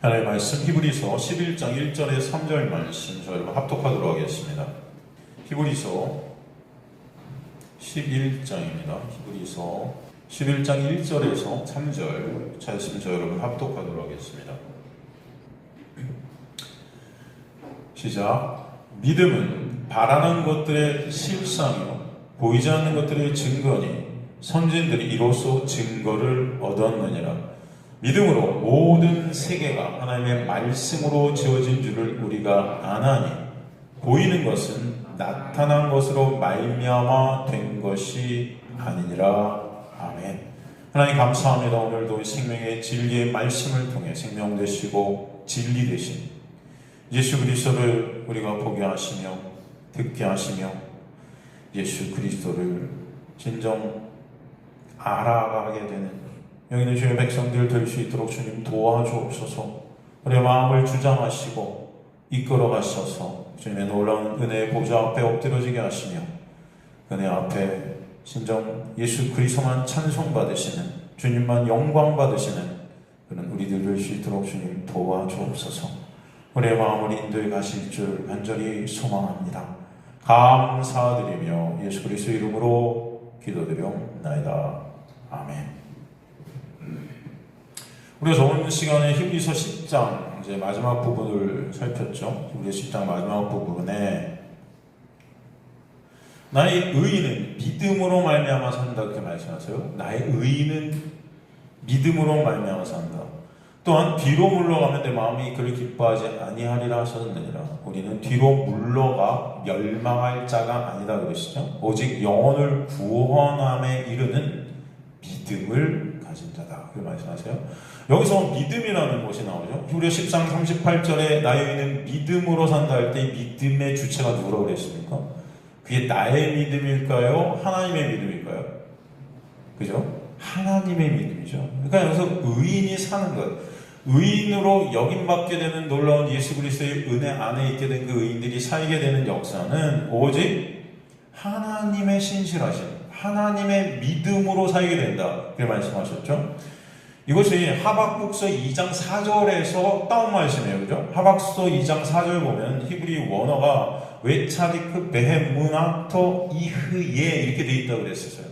하나님의 말씀 히브리서 11장 1절에 3절 말씀 저 여러분 합독하도록 하겠습니다. 히브리서 11장입니다. 히브리서 11장 1절에서 3절 말씀 저 여러분 합독하도록 하겠습니다. 시작. 믿음은 바라는 것들의 실상이요 보이지 않는 것들의 증거니 선진들이 이로써 증거를 얻었느니라. 믿음으로 모든 세계가 하나님의 말씀으로 지어진 줄을 우리가 아나니 보이는 것은 나타난 것으로 말미암아 된 것이 아니니라. 아멘. 하나님 감사합니다. 오늘도 생명의 진리의 말씀을 통해 생명 되시고 진리 되신 예수 그리스도를 우리가 보게 하시며 듣게 하시며 예수 그리스도를 진정 알아가게 되는 여기 있는 주의 백성들 될 수 있도록 주님 도와주옵소서. 우리의 마음을 주장하시고 이끌어 가셔서 주님의 놀라운 은혜의 보좌 앞에 엎드려지게 하시며 은혜 앞에 진정 예수 그리스도만 찬송받으시는 주님만 영광 받으시는 그런 우리들 될 수 있도록 주님 도와주옵소서. 우리의 마음을 인도해 가실 줄 간절히 소망합니다. 감사드리며 예수 그리스도 이름으로 기도드리옵나이다. 아멘. 우리가 저번 시간에 히브리서 10장 이제 마지막 부분을 살폈죠. 히브리서 10장 마지막 부분에 나의 의인은 믿음으로 말미암아 산다 그렇게 말씀하세요. 나의 의인은 믿음으로 말미암아 산다. 또한 뒤로 물러가면 내 마음이 그를 기뻐하지 아니하리라 하셨느니라. 우리는 뒤로 물러가 멸망할 자가 아니다 그러시죠. 오직 영혼을 구원함에 이르는 믿음을 가진 자다 그렇게 말씀하세요. 여기서 믿음이라는 것이 나오죠. 히브리서 10장 38절에 나의 의인은 믿음으로 산다 할 때 이 믿음의 주체가 누구라고 그랬습니까? 그게 나의 믿음일까요? 하나님의 믿음일까요? 그죠? 하나님의 믿음이죠. 그러니까 여기서 의인이 사는 것, 의인으로 여김받게 되는 놀라운 예수 그리스도의 은혜 안에 있게 된 그 의인들이 살게 되는 역사는 오직 하나님의 신실하심, 하나님의 믿음으로 살게 된다 그렇게 말씀하셨죠. 이것이 하박국서 2장 4절에서 따온 말씀이에요. 그죠? 하박국서 2장 4절 보면 히브리 원어가 웨차리크 베헤무나토 이흐예 이렇게 되어 있다고 그랬었어요.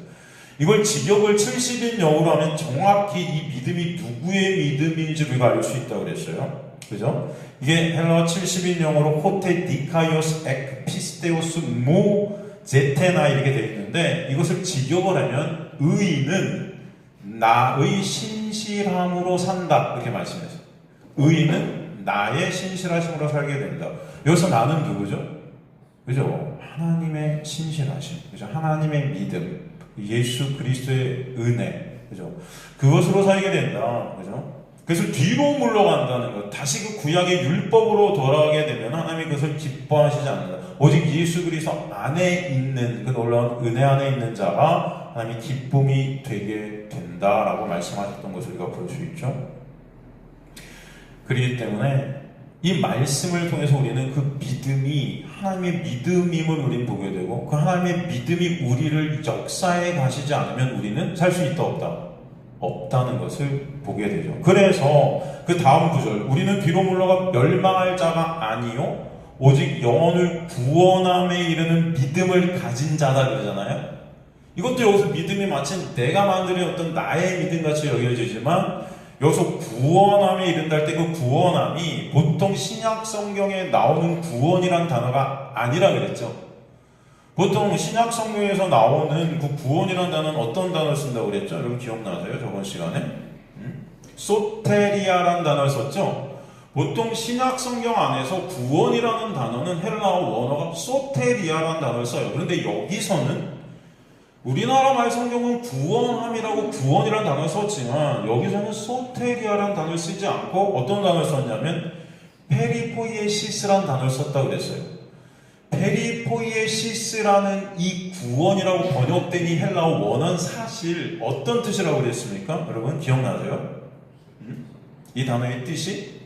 이걸 직역을 70인 영어로 하면 정확히 이 믿음이 누구의 믿음인지 우리가 알 수 있다고 그랬어요. 그죠? 이게 헬라어 70인 영어로 호테 디카이오스 엑 피스테오스 모 제테나 이렇게 되어 있는데 이것을 직역을 하면 의인은 나의 신실함으로 산다 이렇게 말씀했어요. 의인은 나의 신실하심으로 살게 된다. 여기서 나는 누구죠? 그죠? 하나님의 신실하심, 그죠? 하나님의 믿음, 예수 그리스도의 은혜, 그죠? 그것으로 살게 된다, 그죠? 그래서 뒤로 물러간다는 것, 다시 그 구약의 율법으로 돌아가게 되면 하나님이 그것을 기뻐하시지 않는다. 오직 예수 그리스도 안에 있는 그 놀라운 은혜 안에 있는 자가 하나님이 기쁨이 되게 된다라고 말씀하셨던 것을 우리가 볼 수 있죠. 그렇기 때문에 이 말씀을 통해서 우리는 그 믿음이 하나님의 믿음임을 우리는 보게 되고 그 하나님의 믿음이 우리를 역사에 가시지 않으면 우리는 살 수 있다 없다? 없다는 것을 보게 되죠. 그래서 그 다음 구절 우리는 뒤로 물러가 멸망할 자가 아니요 오직 영혼을 구원함에 이르는 믿음을 가진 자다 그러잖아요. 이것도 여기서 믿음이 마치 내가 만드는 어떤 나의 믿음같이 여겨지지만 여기서 구원함에 이른다 할 때 그 구원함이 보통 신약 성경에 나오는 구원이란 단어가 아니라 그랬죠. 보통 신약 성경에서 나오는 그 구원이란 단어는 어떤 단어를 쓴다고 그랬죠? 여러분 기억나세요? 저번 시간에? 소테리아라는 단어를 썼죠? 보통 신약 성경 안에서 구원이라는 단어는 헬라어 원어가 소테리아라는 단어를 써요. 그런데 여기서는 우리나라 말 성경은 구원함이라고 구원이라는 단어를 썼지만 여기서는 소테리아라는 단어를 쓰지 않고 어떤 단어를 썼냐면 페리포이에시스라는 단어를 썼다고 그랬어요. 페리포이에시스라는 이 구원이라고 번역된 이 헬라어 원어는 사실 어떤 뜻이라고 그랬습니까? 여러분 기억나세요? 이 단어의 뜻이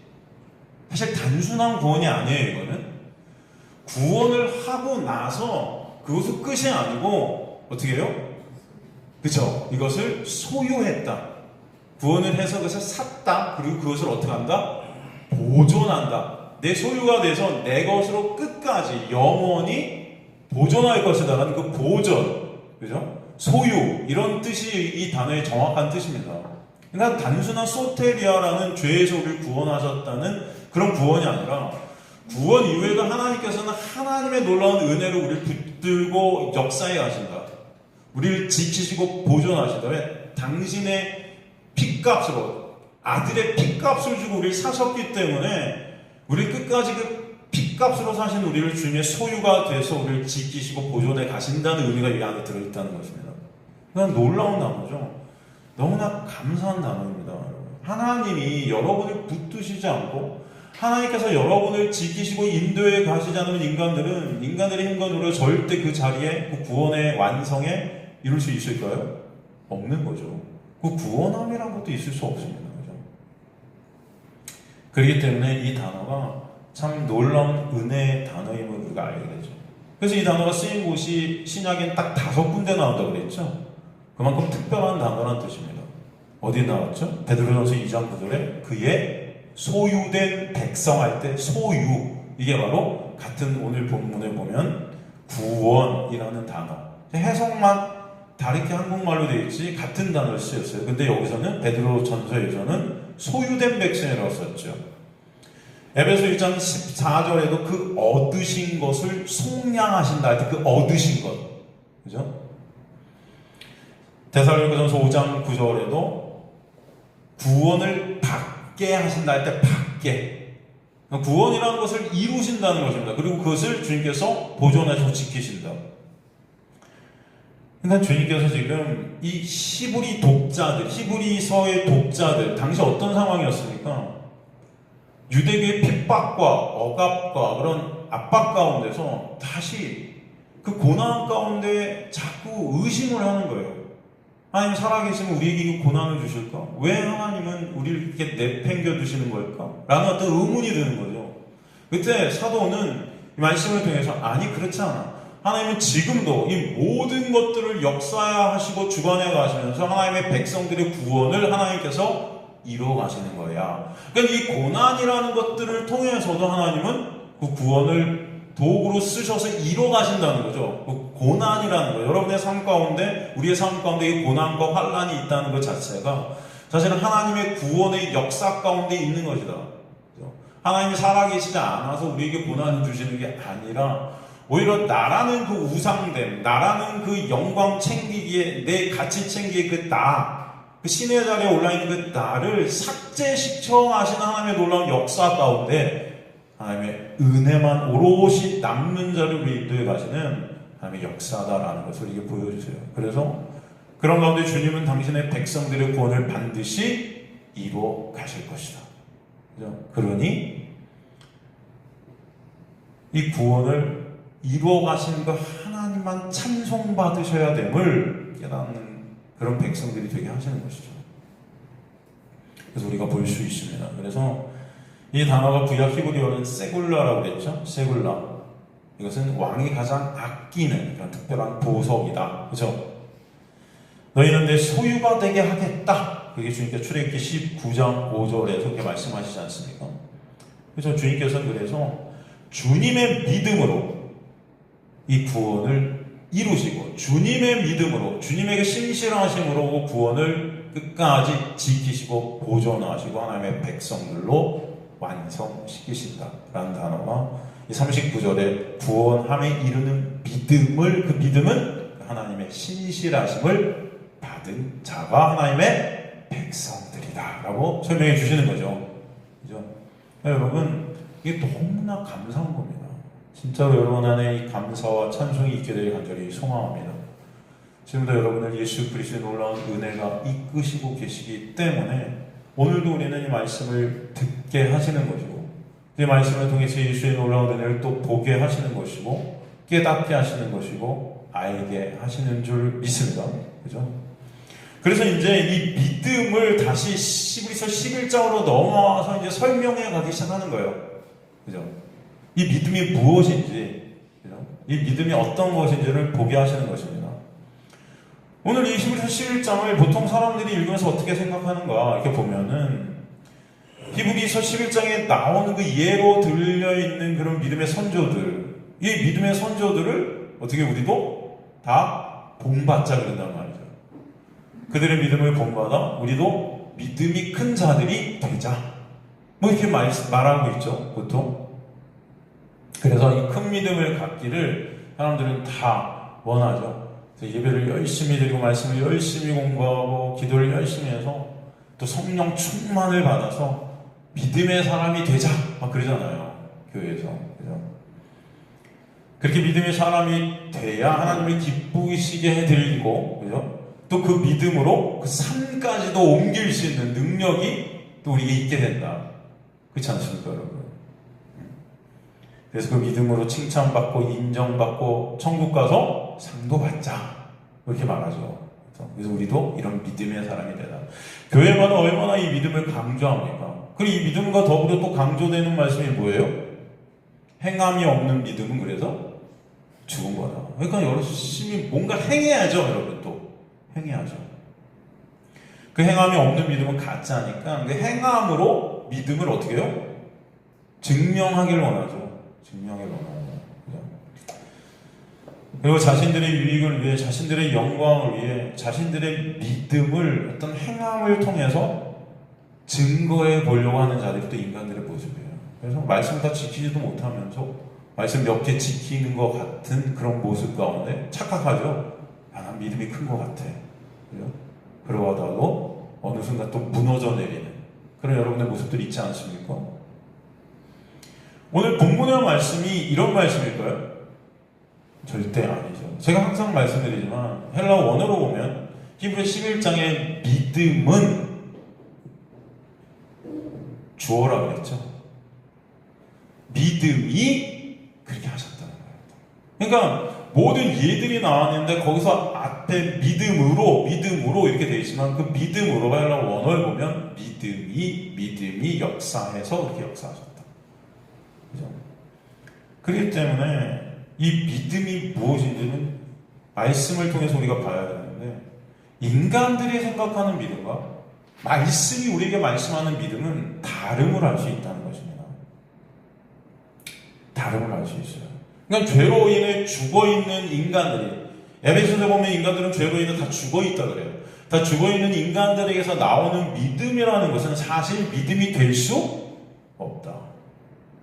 사실 단순한 구원이 아니에요. 이거는 구원을 하고 나서 그것은 끝이 아니고 어떻게 해요? 그쵸? 이것을 소유했다. 구원을 해서 그것을 샀다. 그리고 그것을 어떻게 한다? 보존한다. 내 소유가 돼서 내 것으로 끝까지 영원히 보존할 것이다라는 그 보존, 그죠? 소유, 이런 뜻이 이 단어의 정확한 뜻입니다. 그러니까 단순한 소테리아라는 죄에서 우리를 구원하셨다는 그런 구원이 아니라, 구원 이후에도 하나님께서는 하나님의 놀라운 은혜로 우리를 붙들고 역사해 가신다. 우리를 지키시고 보존하신다. 왜? 당신의 핏값으로, 아들의 핏값을 주고 우리를 사셨기 때문에 우리 끝까지 그 핏값으로 사신 우리를 주님의 소유가 돼서 우리를 지키시고 보존해 가신다는 의미가 이 안에 들어있다는 것입니다. 그건 놀라운 단어죠. 너무나 감사한 단어입니다. 하나님이 여러분을 붙드시지 않고 하나님께서 여러분을 지키시고 인도해 가시지 않으면 인간들의 힘과 노력으로 절대 그 자리에 그 구원의 완성에 이룰 수 있을까요? 없는 거죠. 그 구원함이란 것도 있을 수 없습니다. 그죠? 그렇기 때문에 이 단어가 참 놀라운 은혜의 단어임을 우리가 알게 되죠. 그래서 이 단어가 쓰인 곳이 신약엔 딱 5군데 나온다고 그랬죠. 그만큼 특별한 단어란 뜻입니다. 어디 나왔죠? 베드로전서 2장 9절에 그의 소유된 백성 할 때 소유, 이게 바로 같은 오늘 본문에 보면 구원이라는 단어. 해석만 다르게 한국말로 되어 있지 같은 단어를 쓰였어요. 근데 여기서는 베드로전서에서는 소유된 백성이라고 썼죠. 에베소 1장 14절에도 그 얻으신 것을 속량하신다 할 때 그 얻으신 것, 그죠? 데살로니가전서 5장 9절에도 구원을 받게 하신다 할 때 받게, 구원이라는 것을 이루신다는 것입니다. 그리고 그것을 주님께서 보존해서 지키신다. 그러니까 주님께서 지금 이 히브리 독자들, 히브리서의 독자들, 당시 어떤 상황이었습니까? 유대교의 핍박과 억압과 그런 압박 가운데서 다시 그 고난 가운데 자꾸 의심을 하는 거예요. 하나님 살아계시면 우리에게 이 고난을 주실까? 왜 하나님은 우리를 이렇게 내팽겨 두시는 걸까? 라는 어떤 의문이 드는 거죠. 그때 사도는 이 말씀을 통해서 아니 그렇지 않아. 하나님은 지금도 이 모든 것들을 역사하시고 주관해 가시면서 하나님의 백성들의 구원을 하나님께서 이루어 가시는 거야. 그러니까 이 고난이라는 것들을 통해서도 하나님은 그 구원을 도구로 쓰셔서 이루어 가신다는 거죠. 그 고난이라는 거. 여러분의 삶 가운데, 우리의 삶 가운데 이 고난과 환란이 있다는 것 자체가 사실은 하나님의 구원의 역사 가운데 있는 것이다. 하나님이 살아계시지 않아서 우리에게 고난을 주시는 게 아니라 오히려 나라는 그 우상됨, 나라는 그 영광 챙기기에, 내 가치 챙기기에 그 그 신의 자리에 올라있는 그 나를 삭제시켜 하시는 하나님의 놀라운 역사 가운데 하나님의 은혜만 오롯이 남는 자를 우리 인도에 가시는 하나님의 역사다라는 것을 이게 보여주세요. 그래서 그런 가운데 주님은 당신의 백성들의 구원을 반드시 이루어 가실 것이다. 그죠? 그러니 이 구원을 이루어 가시는 그 하나님만 찬송받으셔야 됨을 깨닫는 그런 백성들이 되게 하시는 것이죠. 그래서 우리가 볼 수 있습니다. 그래서 이 단어가 구약 히브리어는 세굴라라고 그랬죠. 세굴라. 이것은 왕이 가장 아끼는 그런 특별한 보석이다. 그렇죠? 너희는 내 소유가 되게 하겠다. 그게 주님께서 출애굽기 19장 5절에서 그렇게 말씀하시지 않습니까? 그래서 주님께서는 그래서 주님의 믿음으로 이 구원을 이루시고 주님의 믿음으로 주님에게 신실하심으로 구원을 끝까지 지키시고 보존하시고 하나님의 백성들로 완성시키신다라는 단어가 이 39절에 구원함에 이르는 믿음을, 그 믿음은 하나님의 신실하심을 받은 자가 하나님의 백성들이다 라고 설명해 주시는 거죠. 그죠? 여러분, 이게 너무나 감사한 겁니다. 진짜로 여러분 안에 이 감사와 찬송이 있게 되길 간절히 소망합니다. 지금도 여러분을 예수 그리스도의 놀라운 은혜가 이끄시고 계시기 때문에 오늘도 우리는 이 말씀을 듣게 하시는 것이고 이 말씀을 통해서 예수의 놀라운 은혜를 또 보게 하시는 것이고 깨닫게 하시는 것이고 알게 하시는 줄 믿습니다. 그죠? 그래서 이제 이 믿음을 다시 히브리서 11장으로 넘어와서 이제 설명해 가기 시작하는 거예요. 그죠? 이 믿음이 무엇인지, 이 믿음이 어떤 것인지를 보게 하시는 것입니다. 오늘 이 히브리서 11장을 보통 사람들이 읽으면서 어떻게 생각하는가 이렇게 보면은 히브리서 11장에 나오는 그 예로 들려있는 그런 믿음의 선조들, 이 믿음의 선조들을 어떻게 우리도 다 본받자 그런단 말이죠. 그들의 믿음을 본받아 우리도 믿음이 큰 자들이 되자. 뭐 이렇게 말하고 있죠, 보통. 그래서 이 큰 믿음을 갖기를 사람들은 다 원하죠. 예배를 열심히 드리고 말씀을 열심히 공부하고 기도를 열심히 해서 또 성령 충만을 받아서 믿음의 사람이 되자 막 그러잖아요, 교회에서. 그죠? 그렇게 믿음의 사람이 돼야 하나님을 기쁘시게 해드리고, 그죠? 또 그 믿음으로 그 산까지도 옮길 수 있는 능력이 또 우리에게 있게 된다. 그렇지 않습니까, 여러분? 그래서 그 믿음으로 칭찬받고 인정받고 천국 가서 상도 받자, 이렇게 말하죠. 그래서 우리도 이런 믿음의 사람이 되다. 교회마다 얼마나 이 믿음을 강조합니까? 그리고 이 믿음과 더불어 또 강조되는 말씀이 뭐예요? 행함이 없는 믿음은 그래서 죽은 거다. 그러니까 열심히 뭔가 행해야죠, 여러분. 또 행해야죠. 그 행함이 없는 믿음은 가짜니까 그 행함으로 믿음을 어떻게 해요? 증명하기를 원하죠. 증명하기를 원하죠. 그리고 자신들의 유익을 위해, 자신들의 영광을 위해 자신들의 믿음을 어떤 행함을 통해서 증거해 보려고 하는 자들이 또 인간들의 모습이에요. 그래서 말씀 다 지키지도 못하면서 말씀 몇 개 지키는 것 같은 그런 모습 가운데 착각하죠. 아, 난 믿음이 큰 것 같아. 그죠? 그러다가도 어느 순간 또 무너져 내리는 그런 여러분의 모습들이 있지 않습니까? 오늘 본문의 말씀이 이런 말씀일까요? 절대 아니죠. 제가 항상 말씀드리지만 헬라 원어로 보면 히브리 11장의 믿음은 주어라고 했죠. 믿음이 그렇게 하셨다는 거예요. 그러니까 모든 예들이 나왔는데 거기서 앞에 믿음으로 이렇게 되어 있지만 그 믿음으로가 헬라 원어를 보면 믿음이 역사해서 그렇게 역사하셨다. 그죠? 그렇기 때문에 이 믿음이 무엇인지는 말씀을 통해서 우리가 봐야 되는데, 인간들이 생각하는 믿음과 말씀이 우리에게 말씀하는 믿음은 다름을 알 수 있다는 것입니다. 다름을 알 수 있어요. 그러니까 죄로 인해 죽어있는 인간들이, 에베소서에 보면 인간들은 죄로 인해 다 죽어있다 그래요. 다 죽어있는 인간들에게서 나오는 믿음이라는 것은 사실 믿음이 될 수 없다.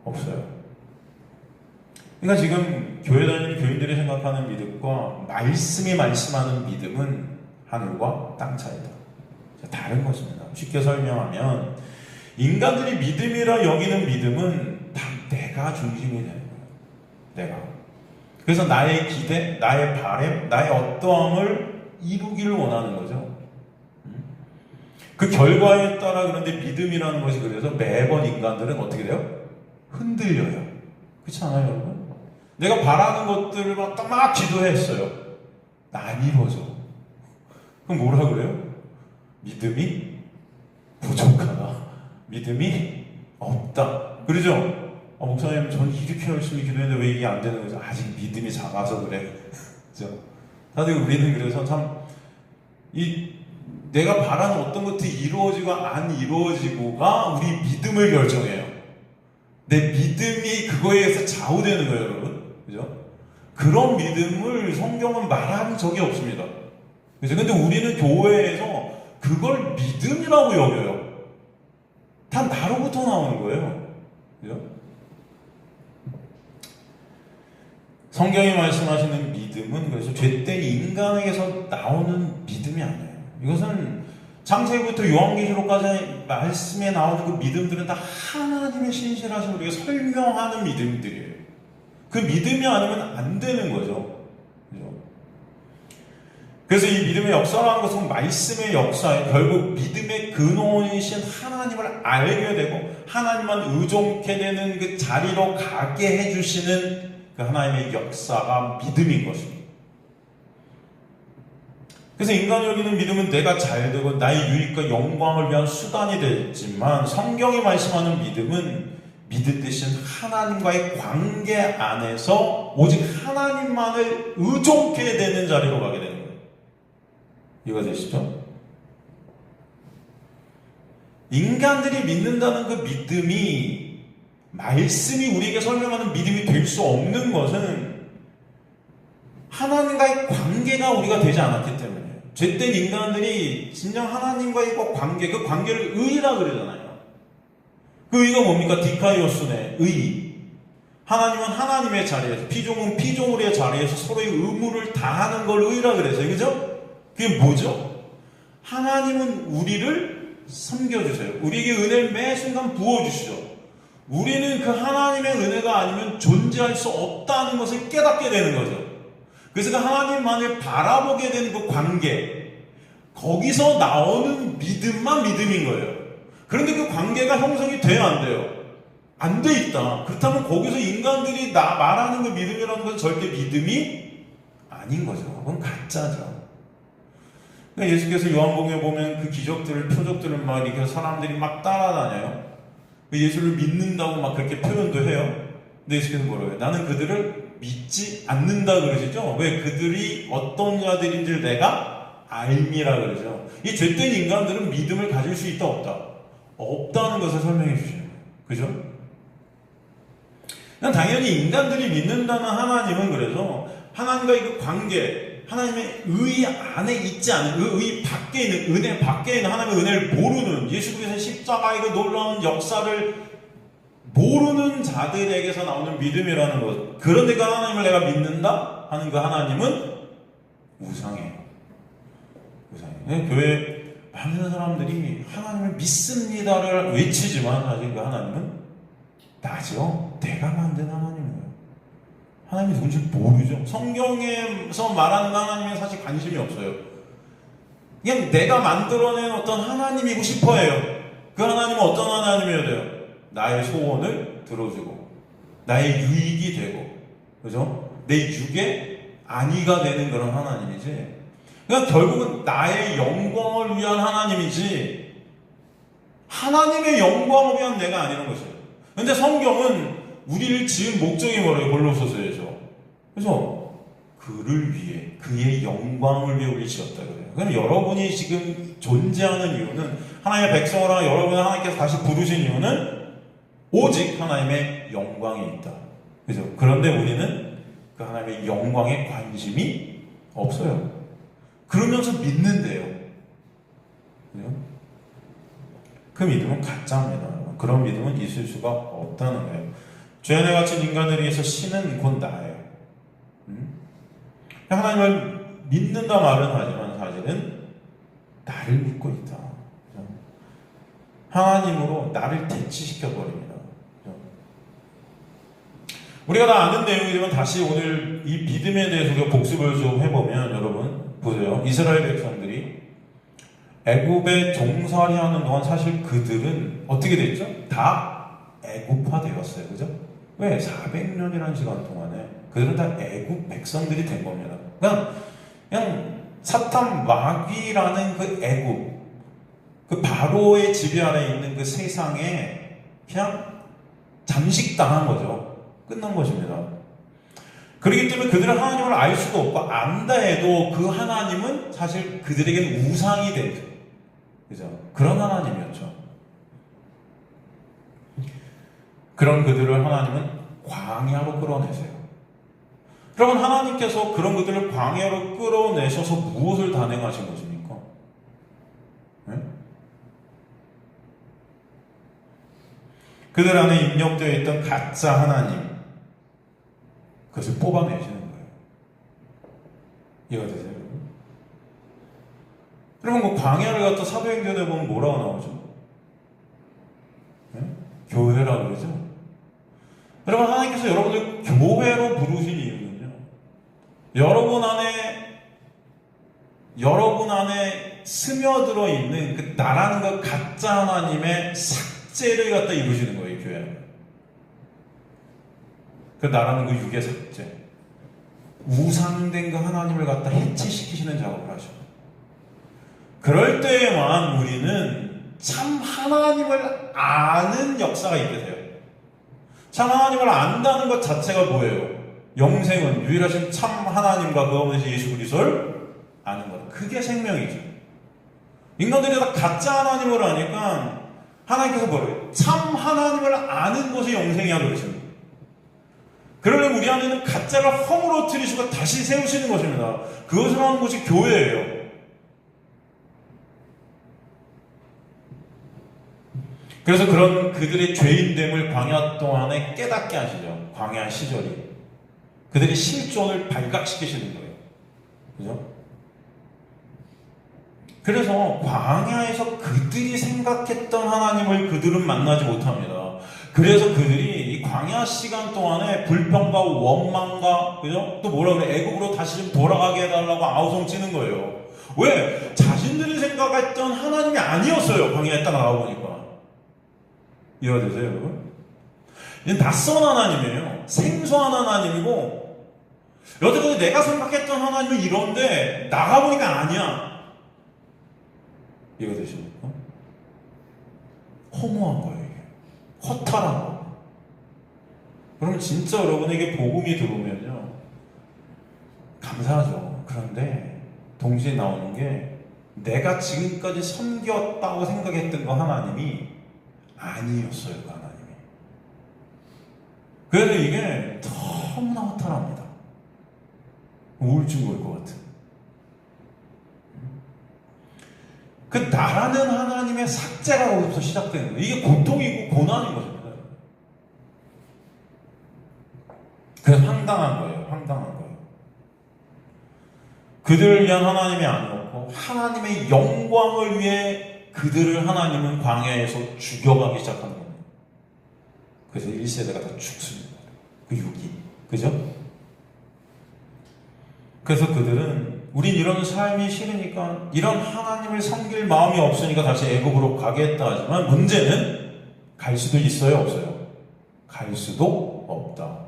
없어요. 그러니까 지금 교회 다니는 교인들이 생각하는 믿음과 말씀이 말씀하는 믿음은 하늘과 땅 차이다. 다른 것입니다. 쉽게 설명하면 인간들이 믿음이라 여기는 믿음은 다 내가 중심이 되는 거예요. 내가. 그래서 나의 기대, 나의 바람, 나의 어떠함을 이루기를 원하는 거죠. 그 결과에 따라 그런데 믿음이라는 것이 그래서 매번 인간들은 어떻게 돼요? 흔들려요. 그렇지 않아요, 여러분? 내가 바라는 것들을 막 기도했어요. 안 이루어져. 그럼 뭐라 그래요? 믿음이 부족하다. 믿음이 없다. 그러죠? 목사님, 전 이렇게 열심히 기도했는데 왜 이게 안 되는 거죠? 아직 믿음이 작아서 그래. 그죠? 다들 우리는 그래서 참, 내가 바라는 어떤 것들이 이루어지고 안 이루어지고가 우리 믿음을 결정해요. 내 믿음이 그거에 의해서 좌우되는 거예요, 여러분. 그죠? 그런 믿음을 성경은 말한 적이 없습니다. 그죠? 근데 우리는 교회에서 그걸 믿음이라고 여겨요. 다 나로부터 나오는 거예요. 그죠? 성경이 말씀하시는 믿음은 그래서 죄된 인간에게서 나오는 믿음이 아니에요. 이것은 창세기부터 요한계시록까지 말씀에 나오는 그 믿음들은 다 하나님의 신실하신 우리가 설명하는 믿음들이에요. 그 믿음이 아니면 안 되는 거죠. 그죠? 그래서 이 믿음의 역사라는 것은 말씀의 역사에 결국 믿음의 근원이신 하나님을 알게 되고 하나님만 의존케 되는 그 자리로 가게 해주시는 그 하나님의 역사가 믿음인 것입니다. 그래서 인간이 여기는 믿음은 내가 잘 되고 나의 유익과 영광을 위한 수단이 되지만 성경이 말씀하는 믿음은 믿으신 하나님과의 관계 안에서 오직 하나님만을 의존케 되는 자리로 가게 되는 거예요. 이해가 되시죠? 인간들이 믿는다는 그 믿음이 말씀이 우리에게 설명하는 믿음이 될 수 없는 것은 하나님과의 관계가 우리가 되지 않았기 때문이에요. 죄된 인간들이 진정 하나님과의 관계, 그 관계를 의라 그러잖아요. 그 의가 뭡니까? 디카이오스네, 의. 하나님은 하나님의 자리에서, 피종은 피종으로의 자리에서 서로의 의무를 다하는 걸 의라 그랬어요. 그죠? 그게 뭐죠? 하나님은 우리를 섬겨주세요. 우리에게 은혜를 매 순간 부어주시죠. 우리는 그 하나님의 은혜가 아니면 존재할 수 없다는 것을 깨닫게 되는 거죠. 그래서 그 하나님만을 바라보게 되는 그 관계, 거기서 나오는 믿음만 믿음인 거예요. 그런데 그 관계가 형성이 돼야 안 돼요. 안 돼 있다. 그렇다면 거기서 인간들이 말하는 그 믿음이라는 건 절대 믿음이 아닌 거죠. 그건 가짜죠. 그러니까 예수께서 요한복음에 보면 그 기적들을, 표적들을 막 이렇게 사람들이 막 따라다녀요. 예수를 믿는다고 막 그렇게 표현도 해요. 근데 예수께서 뭐라고 해요? 나는 그들을 믿지 않는다 그러시죠? 왜? 그들이 어떤 자들인지를 내가 알미라 그러죠. 이 죄된 인간들은 믿음을 가질 수 있다, 없다? 없다는 것을 설명해 주시는 거예요. 그죠? 당연히 인간들이 믿는다는 하나님은 그래서 하나님과의 그 관계, 하나님의 의 안에 있지 않은, 그 의 밖에 있는, 은혜 밖에 있는 하나님의 은혜를 모르는, 예수 그리스도의 십자가의 그 놀라운 역사를 모르는 자들에게서 나오는 믿음이라는 것. 그런데 그 하나님을 내가 믿는다 하는 그 하나님은 우상이에요. 우상이에요. 교회 많은 사람들이 하나님을 믿습니다를 외치지만 사실 그 하나님은 나죠. 내가 만든 하나님이에요. 하나님이 누군지 모르죠. 성경에서 말하는 하나님은 사실 관심이 없어요. 그냥 내가 만들어낸 어떤 하나님이고 싶어 해요. 그 하나님은 어떤 하나님이어야 돼요? 나의 소원을 들어주고 나의 유익이 되고, 그죠? 내 육의 안위가 되는 그런 하나님이지. 그러니까 결국은 나의 영광을 위한 하나님이지 하나님의 영광을 위한 내가 아니라는 것이에요. 근데 성경은 우리를 지은 목적이 뭐래요? 골로새서에서. 그래서 그를 위해, 그의 영광을 위해 우리를 지었다 그래요. 그럼 여러분이 지금 존재하는 이유는, 하나님의 백성으로 여러분을 하나님께서 다시 부르신 이유는 오직 하나님의 영광이 있다. 그죠? 그런데 우리는 그 하나님의 영광에 관심이 없어요. 그러면서 믿는데요. 그죠? 그 믿음은 가짜입니다. 그런 믿음은 있을 수가 없다는 거예요. 죄 안에 갇힌 인간에 의해서 신은 곧 나예요. 하나님을 믿는다 말은 하지만 사실은 나를 믿고 있다. 하나님으로 나를 대치시켜버립니다. 우리가 다 아는 내용이지만 다시 오늘 이 믿음에 대해서 우리가 복습을 좀 해보면, 여러분 보세요. 이스라엘 백성들이 애굽에 종살이하는 동안 사실 그들은 어떻게 됐죠? 다 애굽화되었어요. 그죠? 왜? 400년이라는 시간 동안에 그들은 다 애굽 백성들이 된 겁니다. 그냥 사탄 마귀라는 그 애굽, 그 바로의 지배 아래 있는 그 세상에 그냥 잠식당한 거죠. 끝난 것입니다. 그렇기 때문에 그들은 하나님을 알 수도 없고, 안다 해도 그 하나님은 사실 그들에게는 우상이 되죠. 그죠? 그런 하나님이었죠. 그런 그들을 하나님은 광야로 끌어내세요. 그러면 하나님께서 그런 그들을 광야로 끌어내셔서 무엇을 단행하신 것입니까? 네? 그들 안에 입력되어 있던 가짜 하나님, 그것을 뽑아내시는 거예요. 이해가 되세요? 여러분, 그 광야를 갖다 사도행전에 보면 뭐라고 나오죠? 네? 교회라고 그러죠? 여러분, 하나님께서 여러분을 교회로 부르신 이유는요, 여러분 안에 스며들어 있는 그 나라는 그 가짜 하나님의 삭제를 갖다 이루시는 거예요, 교회는. 그 나라는 그 육의 삭제, 우상된 그 하나님을 갖다 해체시키시는 작업을 하셔. 그럴 때에만 우리는 참 하나님을 아는 역사가 있게 돼요. 참 하나님을 안다는 것 자체가 뭐예요? 영생은 유일하신 참 하나님과 그 어머니 예수 그리스도를 아는 것. 그게 생명이죠. 인간들이 다 가짜 하나님을 아니까 하나님께서 뭐래요? 참 하나님을 아는 것이 영생이야 그러시는 거예요. 그러려면 우리 안에는 가짜를 허물어뜨리시고 다시 세우시는 것입니다. 그것을 하는 것이 교회예요. 그래서 그런 그들의 죄인됨을 광야 동안에 깨닫게 하시죠. 광야 시절이. 그들의 실존을 발각시키시는 거예요. 그죠? 그래서 광야에서 그들이 생각했던 하나님을 그들은 만나지 못합니다. 그래서 그들이 이 광야 시간 동안에 불평과 원망과, 그죠? 또 뭐라 그래? 애국으로 다시 좀 돌아가게 해달라고 아우성 치는 거예요. 왜? 자신들이 생각했던 하나님이 아니었어요. 광야에 딱 나와보니까. 이해가 되세요, 여러분? 이제 낯선 하나님이에요. 생소한 하나님이고, 여태까지 내가 생각했던 하나님은 이런데, 나가보니까 아니야. 이해가 되십니까? 허무한 거예요, 이게. 허탈한 거. 그러면 진짜 여러분에게 복음이 들어오면요. 감사하죠. 그런데, 동시에 나오는 게, 내가 지금까지 섬겼다고 생각했던 거 하나님이 아니었어요, 그 하나님이. 그래서 이게 너무나 허탈합니다. 우울증 올 것 같은. 그 나라는 하나님의 삭제가 거기서 시작되는 거예요. 이게 고통이고 고난인 것입니다. 그래서 황당한 거예요. 황당한 거예요. 그들을 위한 하나님이 아니었고 하나님의 영광을 위해 그들을 하나님은 광야에서 죽여가기 시작하는 겁니다. 그래서 1세대가 다 죽습니다. 그 6이. 그죠? 그래서 그들은 우린 이런 삶이 싫으니까 이런 하나님을 섬길 마음이 없으니까 다시 애국으로 가겠다 하지만 문제는 갈 수도 있어요? 없어요? 갈 수도 없다.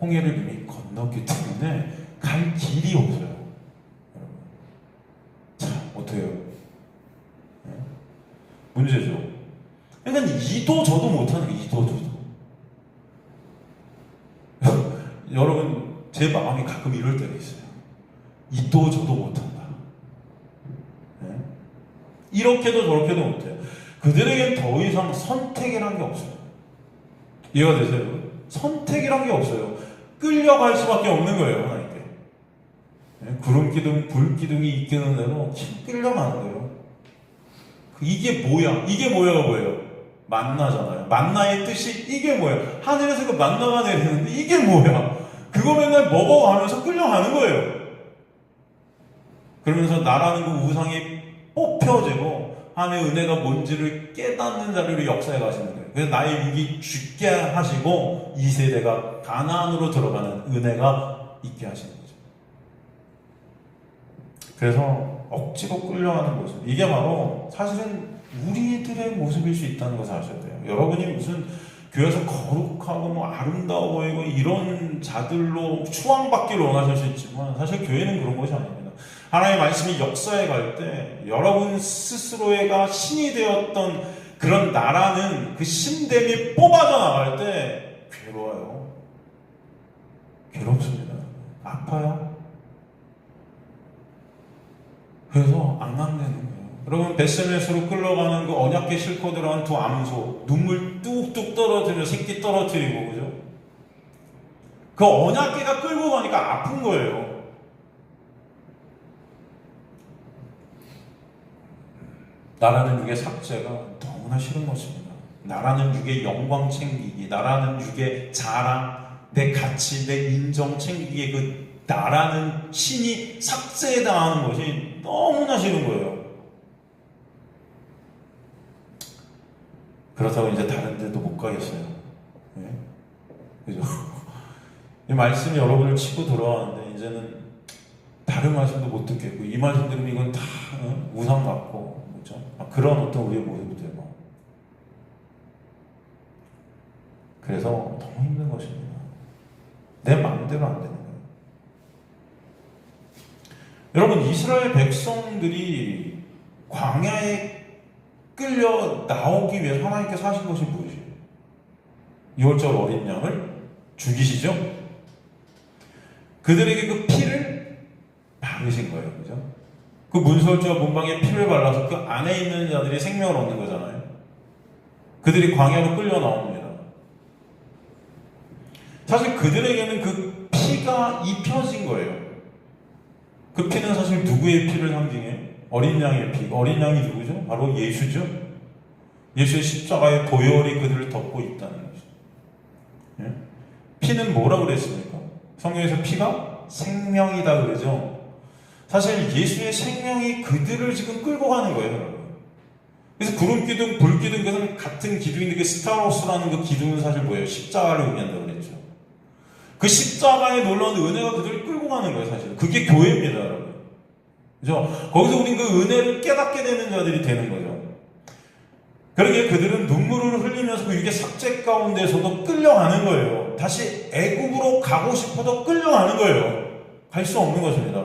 홍해를 이미 건넜기 때문에 갈 길이 없어요. 자, 어떻게 해요? 문제죠. 그러니까 이도 저도 못하는 게 이도 저도. 여러분 제 마음이 가끔 이럴 때가 있어요. 이도 저도 못한다. 네? 이렇게도 저렇게도 못해요. 그들에겐 더 이상 선택이란 게 없어요. 이해가 되세요? 선택이란 게 없어요. 끌려갈 수밖에 없는 거예요, 하나님께. 네? 구름기둥, 불기둥이 이끄는 대로 끌려가는 거예요. 이게 뭐야? 이게 뭐야가 뭐예요? 만나잖아요. 만나의 뜻이 이게 뭐야? 하늘에서 그 만나가 내리는데 이게 뭐야? 그거 맨날 먹어가면서 끌려가는 거예요. 그러면서 나라는 그 우상이 뽑혀지고 하나님의 은혜가 뭔지를 깨닫는 자리로 역사에 가시는 거예요. 그래서 나의 육이 죽게 하시고 이 세대가 가나안으로 들어가는 은혜가 있게 하시는 거죠. 그래서 억지로 끌려가는 모습. 이게 바로 사실은 우리들의 모습일 수 있다는 것을 아셔야 돼요. 여러분이 무슨 교회에서 거룩하고 뭐 아름다워 보이고 이런 자들로 추앙받기를 원하실 수 있지만 사실 교회는 그런 것이 아닙니다. 하나님의 말씀이 역사에 갈 때 여러분 스스로가 신이 되었던 그런 나라는 그 신됨이 뽑아져 나갈 때 괴로워요. 괴롭습니다. 아파요. 그래서 앙앙대는 거예요. 여러분 벳세메스로 끌려가는 그 언약궤 싣고 들어간 두 암소 눈물 뚝뚝 떨어뜨리며 새끼 떨어뜨리고 그죠? 그 언약궤가 끌고 가니까 아픈 거예요. 나라는 육의 삭제가 너무나 싫은 것입니다. 나라는 육의 영광 챙기기, 나라는 육의 자랑, 내 가치, 내 인정 챙기기에 그 나라는 신이 삭제당하는 것이 너무나 싫은 거예요. 그렇다고 이제 다른 데도 못 가겠어요. 네? 그죠? 이 말씀이 여러분을 치고 들어왔는데 이제는 다른 말씀도 못 듣겠고 이 말씀 들으면 이건 다 우상 같고 그렇죠? 그런 어떤 우리의 모습이 되고 그래서 너무 힘든 것입니다. 내 마음대로 안 되는 거예요. 여러분 이스라엘 백성들이 광야에 끌려 나오기 위해 하나님께서 하신 것이 무엇이에요? 6월절 어린 양을 죽이시죠? 그들에게 그 피를 바르신 거예요. 그죠? 그 문설주와 문방에 피를 발라서 그 안에 있는 자들이 생명을 얻는 거잖아요. 그들이 광야로 끌려 나옵니다. 사실 그들에게는 그 피가 입혀진 거예요. 그 피는 사실 누구의 피를 상징해요? 어린 양의 피. 어린 양이 누구죠? 바로 예수죠. 예수의 십자가의 보혈이 그들을 덮고 있다는 거죠. 예? 피는 뭐라고 그랬습니까? 성경에서 피가 생명이다 그러죠. 사실 예수의 생명이 그들을 지금 끌고 가는 거예요, 여러분. 그래서 구름 기둥, 불 기둥, 그것은 같은 기둥인데 그 스타로스라는 그 기둥은 사실 뭐예요? 십자가를 의미한다고 그랬죠. 그 십자가의 놀라운 은혜가 그들을 끌고 가는 거예요, 사실. 그게 교회입니다, 여러분. 그죠? 거기서 우린 그 은혜를 깨닫게 되는 자들이 되는 거죠. 그러기에 그들은 눈물을 흘리면서 그 육의 삭제 가운데서도 끌려가는 거예요. 다시 애굽으로 가고 싶어도 끌려가는 거예요. 갈 수 없는 것입니다.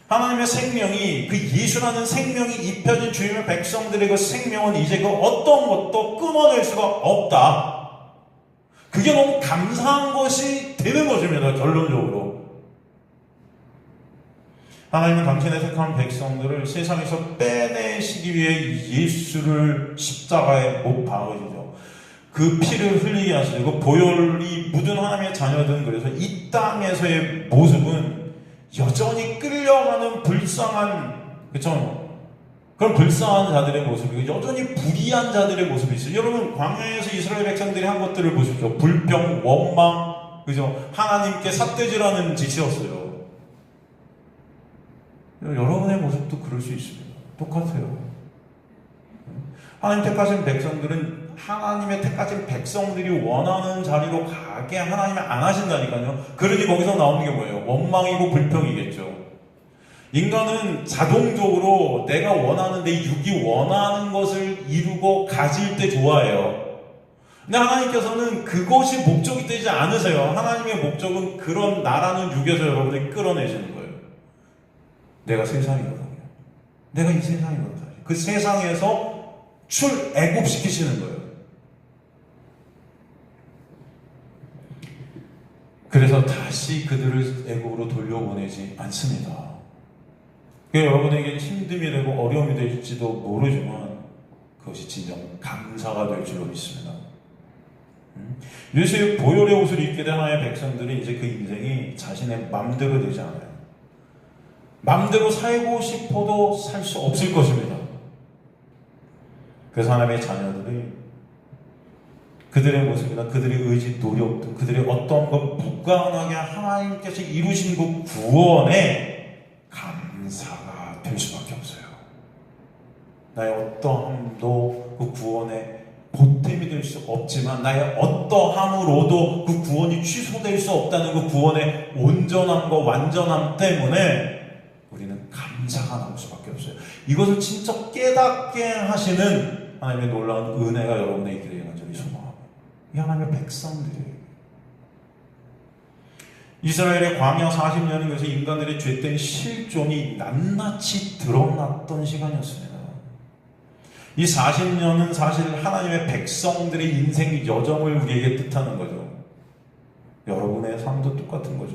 하나님의 생명이, 그 예수라는 생명이 입혀진 주님의 백성들의 그 생명은 이제 그 어떤 것도 끊어낼 수가 없다. 그게 너무 감사한 것이 되는 것입니다. 결론적으로. 하나님은 당신의 택한 백성들을 세상에서 빼내시기 위해 예수를 십자가에 못 박으시죠. 그 피를 흘리게 하시고 그 보혈이 묻은 하나님의 자녀들은 그래서 이 땅에서의 모습은 여전히 끌려가는 불쌍한, 그쵸? 그런 불쌍한 자들의 모습이고 여전히 불의한 자들의 모습이 있어요. 여러분 광야에서 이스라엘 백성들이 한 것들을 보십시오. 불평, 원망, 그죠? 하나님께 삿대질하는 짓이었어요. 여러분의 모습도 그럴 수 있습니다. 똑같아요. 하나님 택하신 백성들은 하나님의 택하신 백성들이 원하는 자리로 가게 하나님이 안 하신다니까요. 그러니 거기서 나오는 게 뭐예요? 원망이고 불평이겠죠. 인간은 자동적으로 내가 원하는 내 육이 원하는 것을 이루고 가질 때 좋아해요. 근데 하나님께서는 그것이 목적이 되지 않으세요. 하나님의 목적은 그런 나라는 육에서 여러분을 끌어내시는 거예요. 내가 세상이거든요. 내가 이 세상이거든요. 그 세상에서 출애굽시키시는 거예요. 그래서 다시 그들을 애굽으로 돌려보내지 않습니다. 여러분에게 힘듦이 되고 어려움이 될지도 모르지만 그것이 진정 감사가 될 줄로 믿습니다. 예수의 보혈의 옷을 입게 된 하나님의 백성들이 이제 그 인생이 자신의 맘대로 되지 않아요. 맘대로 살고 싶어도 살 수 없을 것입니다. 그래서 하나님의 자녀들이 그들의 모습이나 그들의 의지, 노력도 그들의 어떤 것 무관하게 하나님께서 이루신 그 구원에 감사가 될 수밖에 없어요. 나의 어떠함도 그 구원에 보탬이 될 수 없지만 나의 어떠함으로도 그 구원이 취소될 수 없다는 그 구원의 온전함과 완전함 때문에 우리는 감사가 나올 수밖에 없어요. 이것을 진짜 깨닫게 하시는 하나님의 놀라운 은혜가 여러분에게 있기를 간절히 소망합니다. 이 하나님의 백성들이에요. 이스라엘의 광야 40년은 그래서 인간들의 죄된 실존이 낱낱이 드러났던 시간이었습니다. 이 40년은 사실 하나님의 백성들의 인생 여정을 우리에게 뜻하는 거죠. 여러분의 삶도 똑같은 거죠.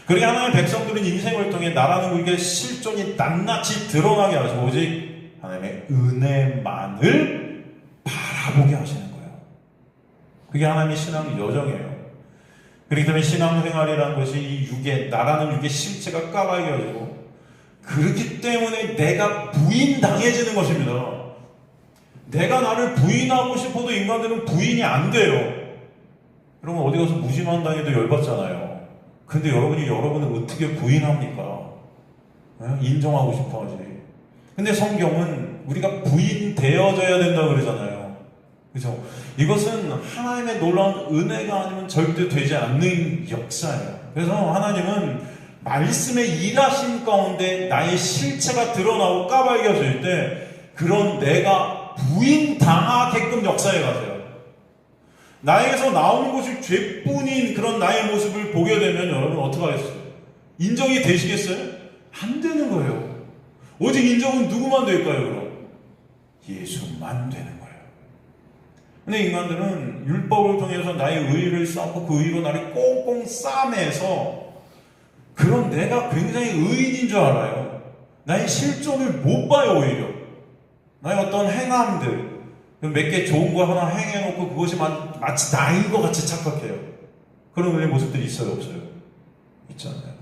그러게 하나님의 백성들은 인생을 통해 나라는 우리의 실존이 낱낱이 드러나게 하시고 오직 하나님의 은혜만을 바라보게 하시는 거예요. 그게 하나님의 신앙 여정이에요. 그렇기 때문에 신앙생활이라는 것이 이 육의, 나라는 육의 실체가 까발려지고 그렇기 때문에 내가 부인당해지는 것입니다. 내가 나를 부인하고 싶어도 인간들은 부인이 안 돼요. 여러분 어디 가서 무심한 당해도 열받잖아요. 근데 여러분이 여러분을 어떻게 부인합니까? 인정하고 싶어 하지. 근데 성경은 우리가 부인되어져야 된다고 그러잖아요. 그죠? 이것은 하나님의 놀라운 은혜가 아니면 절대 되지 않는 역사예요. 그래서 하나님은 말씀의 일하심 가운데 나의 실체가 드러나고 까발려질 때 그런 내가 부인당하게끔 역사해 가세요. 나에게서 나오는 것이 죄뿐인 그런 나의 모습을 보게 되면 여러분 어떻게 하겠어요? 인정이 되시겠어요? 안 되는 거예요. 오직 인정은 누구만 될까요, 그럼? 예수만 되는 거예요. 근데 인간들은 율법을 통해서 나의 의의를 쌓고 그 의의로 나를 꽁꽁 싸매서 그런 내가 굉장히 의인인 줄 알아요. 나의 실존을 못 봐요, 오히려. 나의 어떤 행함들, 몇 개 좋은 거 하나 행해놓고 그것이 마치 나인 것 같이 착각해요. 그런 우리의 모습들이 있어요, 없어요? 있잖아요.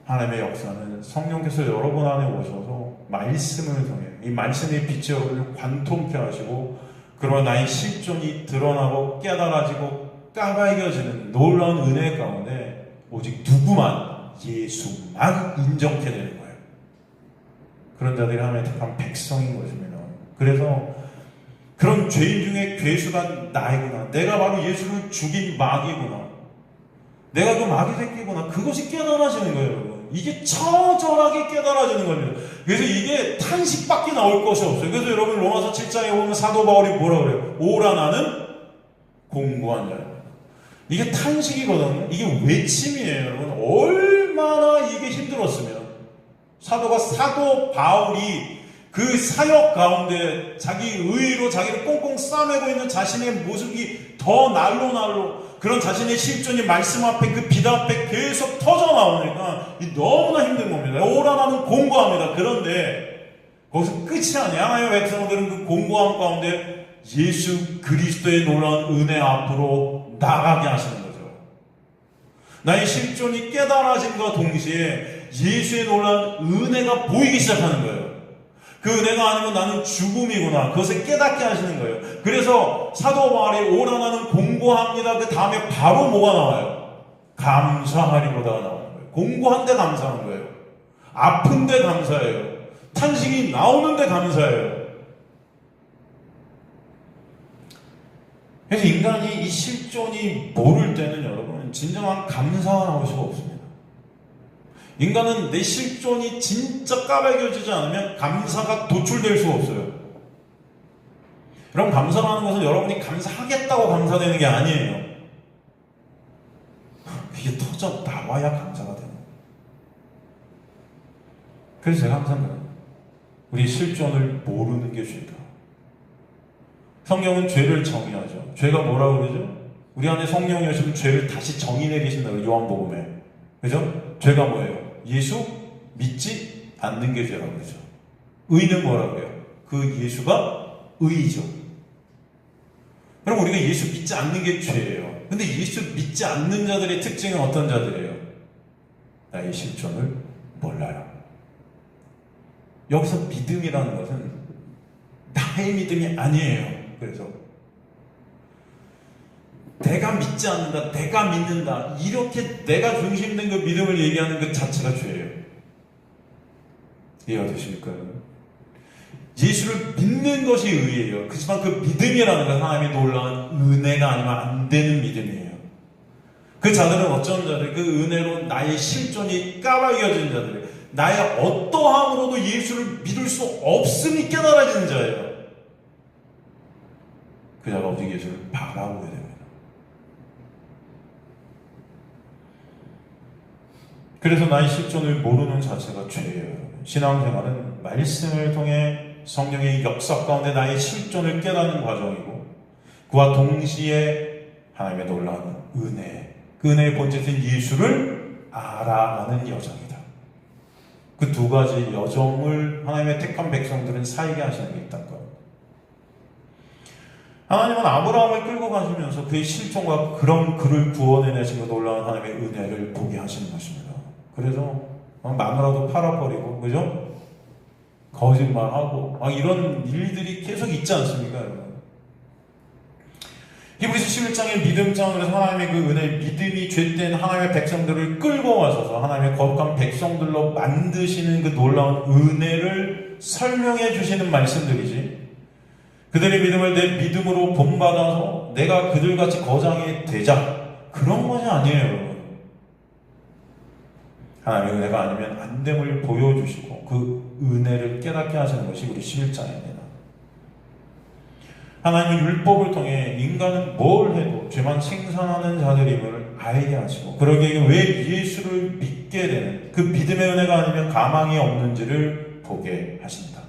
하나님의 역사는 성령께서 여러분 안에 오셔서 말씀을 통해 이 말씀의 빛이 여러분을 관통케 하시고 그러나 나의 실존이 드러나고 깨달아지고 까발겨지는 놀라운 은혜 가운데 오직 누구만 예수만 인정케 되는 거예요. 그런 자들이 하나님의 택한 백성인 것입니다. 그래서 그런 죄인 중에 괴수가 나이구나, 내가 바로 예수를 죽인 마귀구나, 내가 그 마귀 새끼구나, 그것이 깨달아지는 거예요, 여러분. 이게 처절하게 깨달아지는 겁니다. 그래서 이게 탄식밖에 나올 것이 없어요. 그래서 여러분 로마서 7장에 보면 사도 바울이 뭐라 그래요? 오라 나는 공고한 자예요. 이게 탄식이거든요. 이게 외침이에요, 여러분. 얼마나 이게 힘들었으면 사도 바울이 그 사역 가운데 자기 의로 자기를 꽁꽁 싸매고 있는 자신의 모습이 더 날로 그런 자신의 실존이 말씀 앞에 그 빛 앞에 계속 터져 나오니까 너무나 힘든 겁니다. 오라 나는 공고합니다. 그런데 거기서 끝이 아니야. 하나님의 백성들은 그 공고함 가운데 예수 그리스도의 놀라운 은혜 앞으로 나가게 하시는 거죠. 나의 실존이 깨달아짐과 동시에 예수의 놀라운 은혜가 보이기 시작하는 거예요. 그 은혜가 아니면 나는 죽음이구나, 그것을 깨닫게 하시는 거예요. 그래서 사도 바울이 오라 나는 공고합니다. 그 다음에 바로 뭐가 나와요? 감사하리로다가 나오는 거예요. 공고한데 감사한 거예요. 아픈데 감사해요. 탄식이 나오는데 감사해요. 그래서 인간이 이 실존이 모를 때는 여러분 진정한 감사가 나올 수가 없습니다. 인간은 내 실존이 진짜 까발겨지지 않으면 감사가 도출될 수가 없어요. 여러분, 감사하는 것은 여러분이 감사하겠다고 감사되는 게 아니에요. 이게 터져 나와야 감사가 되는 거예요. 그래서 제가 항상 그래요. 우리 실존을 모르는 게 죄다. 성경은 죄를 정의하죠. 죄가 뭐라고 그러죠? 우리 안에 성령이 오시면 죄를 다시 정의 내리신다고 요한복음에. 그죠? 죄가 뭐예요? 예수 믿지 않는 게 죄라고 그러죠. 의는 뭐라고 해요? 그 예수가 의이죠. 그럼 우리가 예수 믿지 않는 게 죄예요. 근데 예수 믿지 않는 자들의 특징은 어떤 자들이에요? 나의 실존을 몰라요. 여기서 믿음이라는 것은 나의 믿음이 아니에요. 그래서 내가 믿지 않는다, 내가 믿는다, 이렇게 내가 중심된 그 믿음을 얘기하는 그 자체가 죄예요. 이해가 되십니까? 예수를 믿는 것이 의예요. 그렇지만 그 믿음이라는 건 하나님의 놀라운 은혜가 아니면 안 되는 믿음이에요. 그 자들은 어떤 자들, 그 은혜로 나의 실존이 까발겨진 자들이에요. 나의 어떠함으로도 예수를 믿을 수 없음이 깨달아지는 자예요. 그 자가 오직 예수를 바라보게 됩니다. 그래서 나의 실존을 모르는 자체가 죄예요. 신앙생활은 말씀을 통해 성령의 역사 가운데 나의 실존을 깨닫는 과정이고, 그와 동시에 하나님의 놀라운 은혜, 그 은혜의 본질인 예수를 알아가는 여정이다. 그 두 가지 여정을 하나님의 택한 백성들은 살게 하시는 게 있다는 겁니다. 하나님은 아브라함을 끌고 가시면서 그의 실존과 그런 그를 구원해내신 그 놀라운 하나님의 은혜를 보게 하시는 것입니다. 그래서 마누라도 팔아버리고, 그죠? 거짓말하고 이런 일들이 계속 있지 않습니까, 여러분? 히브리서 11장의 믿음장으로 하나님의 그 은혜, 믿음이 죄된 하나님의 백성들을 끌고 가셔서 하나님의 거룩한 백성들로 만드시는 그 놀라운 은혜를 설명해 주시는 말씀들이지, 그들의 믿음을 내 믿음으로 본받아서 내가 그들같이 거장이 되자, 그런 것이 아니에요, 여러분. 하나님의 은혜가 아니면 안 됨을 보여주시고 그 은혜를 깨닫게 하시는 것이 우리 11장입니다. 하나님은 율법을 통해 인간은 뭘 해도 죄만 생산하는 자들임을 알게 하시고, 그러기에 왜 예수를 믿게 되는 그 믿음의 은혜가 아니면 가망이 없는지를 보게 하신다.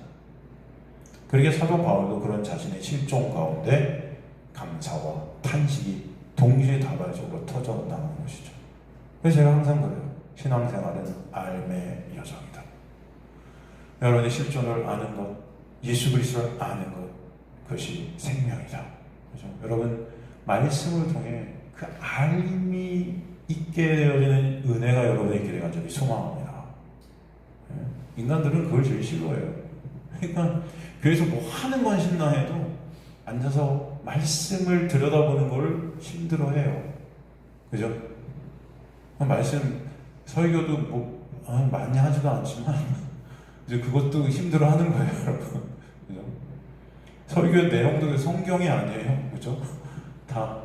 그러기에 사도 바울도 그런 자신의 실존 가운데 감사와 탄식이 동시에 다발적으로 터져나가는 것이죠. 그래서 제가 항상 그래요. 신앙생활은 알매 여정이다. 여러분의 실존을 아는 것, 예수 그리스도를 아는 것, 그것이 생명이다. 그렇죠? 여러분, 말씀을 통해 그 알림이 있게 되어지는 은혜가 여러분에게 있게 되는 적이 소망합니다. 인간들은 그걸 제일 싫어해요. 그러니까 교회에서 뭐 하는 건 신나 해도 앉아서 말씀을 들여다보는 걸 힘들어해요. 그죠? 말씀 설교도 뭐 많이 하지도 않지만 이제 그것도 힘들어하는 거예요, 여러분. 그죠? 설교 내용도 성경이 아니에요, 그죠? 다